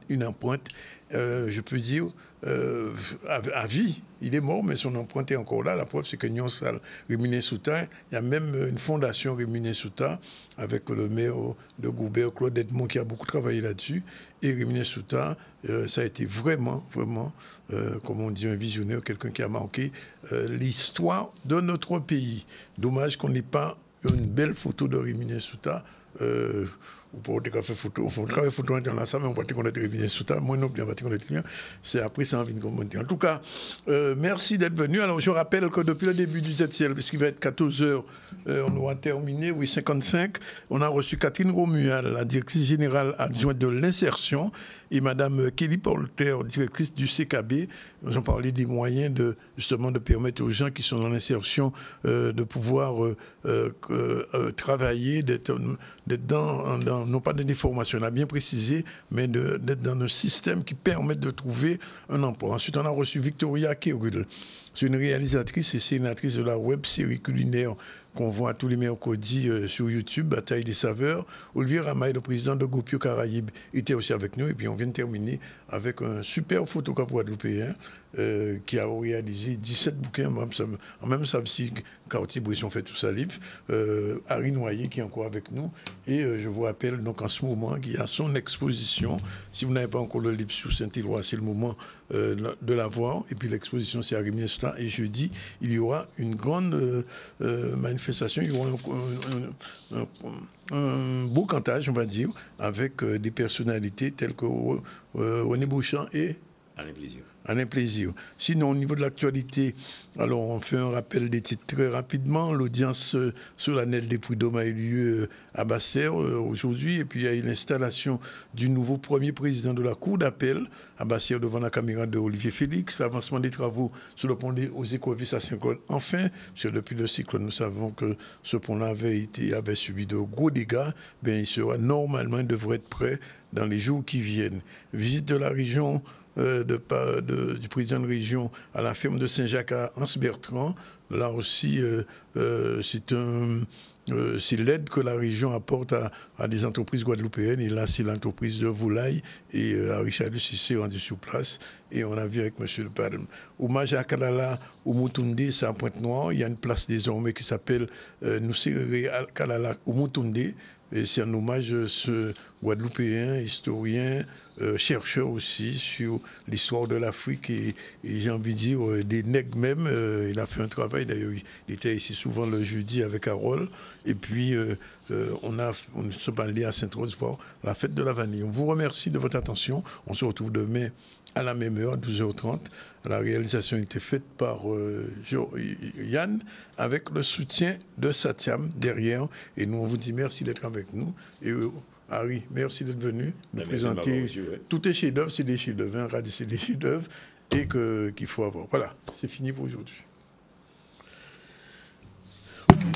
une empreinte, je peux dire, à vie. Il est mort, mais son empreinte est encore là. La preuve, c'est que Nyon Sal Rimini-Souta, il y a même une fondation Rimini-Souta avec le maire de Goubert, Claude Edmond, qui a beaucoup travaillé là-dessus. Et Rimini-Souta, ça a été vraiment, comme on dit, un visionnaire, quelqu'un qui a marqué l'histoire de notre pays. Dommage qu'on n'ait pas une belle photo de Rémy Souta. On peut faire photo, on fait travail photo international, mais on peut connaître Rémy Souta. Moi non plus, on va connaître lui. C'est après ça, on vient de commenter. En tout cas, merci d'être venu. Alors, je rappelle que depuis le début du ZCL, puisqu'il va être 14h, on aura terminé, oui, 55. On a reçu Catherine Romuald, la directrice générale adjointe de l'insertion, et Madame Kelly Polter, directrice du CKB. Nous avons parlé des moyens justement de permettre aux gens qui sont dans l'insertion de pouvoir travailler, d'être non pas dans des formations, on a bien précisé, mais d'être dans un système qui permet de trouver un emploi. Ensuite, on a reçu Victoria Kérul. C'est une réalisatrice et sénatrice de la web série culinaire qu'on voit tous les mercredis sur YouTube, Bataille des saveurs. Olivier Ramaille, le président de Gopio Caraïbes, était aussi avec nous. Et puis on vient de terminer avec un super photographe guadeloupéen qui a réalisé 17 bouquins, même ça aussi, Quartier Bresson fait tout ça livre. Harry Noyer qui est encore avec nous. Et je vous rappelle donc en ce moment qu'il y a son exposition. Si vous n'avez pas encore le livre sur Saint-Éloi, c'est le moment de la voir. Et puis l'exposition, c'est à Rémy Souta. Et jeudi, il y aura une grande manifestation. Il y aura un beau cantage, on va dire, avec des personnalités telles que René Beauchamp et Alain Plaisir. Sinon, au niveau de l'actualité, alors on fait un rappel des titres très rapidement. L'audience solennelle des prud'hommes a eu lieu à Basse-Terre aujourd'hui. Et puis il y a eu l'installation du nouveau premier président de la Cour d'appel à Basse-Terre devant la caméra de Olivier Félix. L'avancement des travaux sur le pont aux Écovis à Saint-Claude. Enfin, parce que depuis le cyclone, nous savons que ce pont-là avait subi de gros dégâts. Bien, il devrait être prêt dans les jours qui viennent. Visite de la région du président de région à la ferme de Saint-Jacques à Anse-Bertrand. Là aussi, c'est l'aide que la région apporte à des entreprises guadeloupéennes. Et là, c'est l'entreprise de Volaille. Et Richard s'est rendu sur place. Et on a vu avec M. Le Palme. Hommage à Kalala, au Moutoundé, c'est à Pointe-Noire. Il y a une place désormais qui s'appelle Nusserere Kalala au Moutoundé. Et c'est un hommage à ce Guadeloupéen, historien, chercheur aussi sur l'histoire de l'Afrique et j'ai envie de dire des nègres même. Il a fait un travail, d'ailleurs il était ici souvent le jeudi avec Harold. Et puis on se allés à Sainte-Rose voir la fête de la vanille. On vous remercie de votre attention. On se retrouve demain à la même heure, 12h30. La réalisation a été faite par Yann avec le soutien de Satiam derrière. Et nous, on vous dit merci d'être avec nous. Et Harry, merci d'être venu nous présenter. Tous tes chefs-d'œuvre, c'est des chefs-d'œuvre. Un radio, c'est des chefs-d'œuvre et qu'il faut avoir. Voilà, c'est fini pour aujourd'hui. Okay.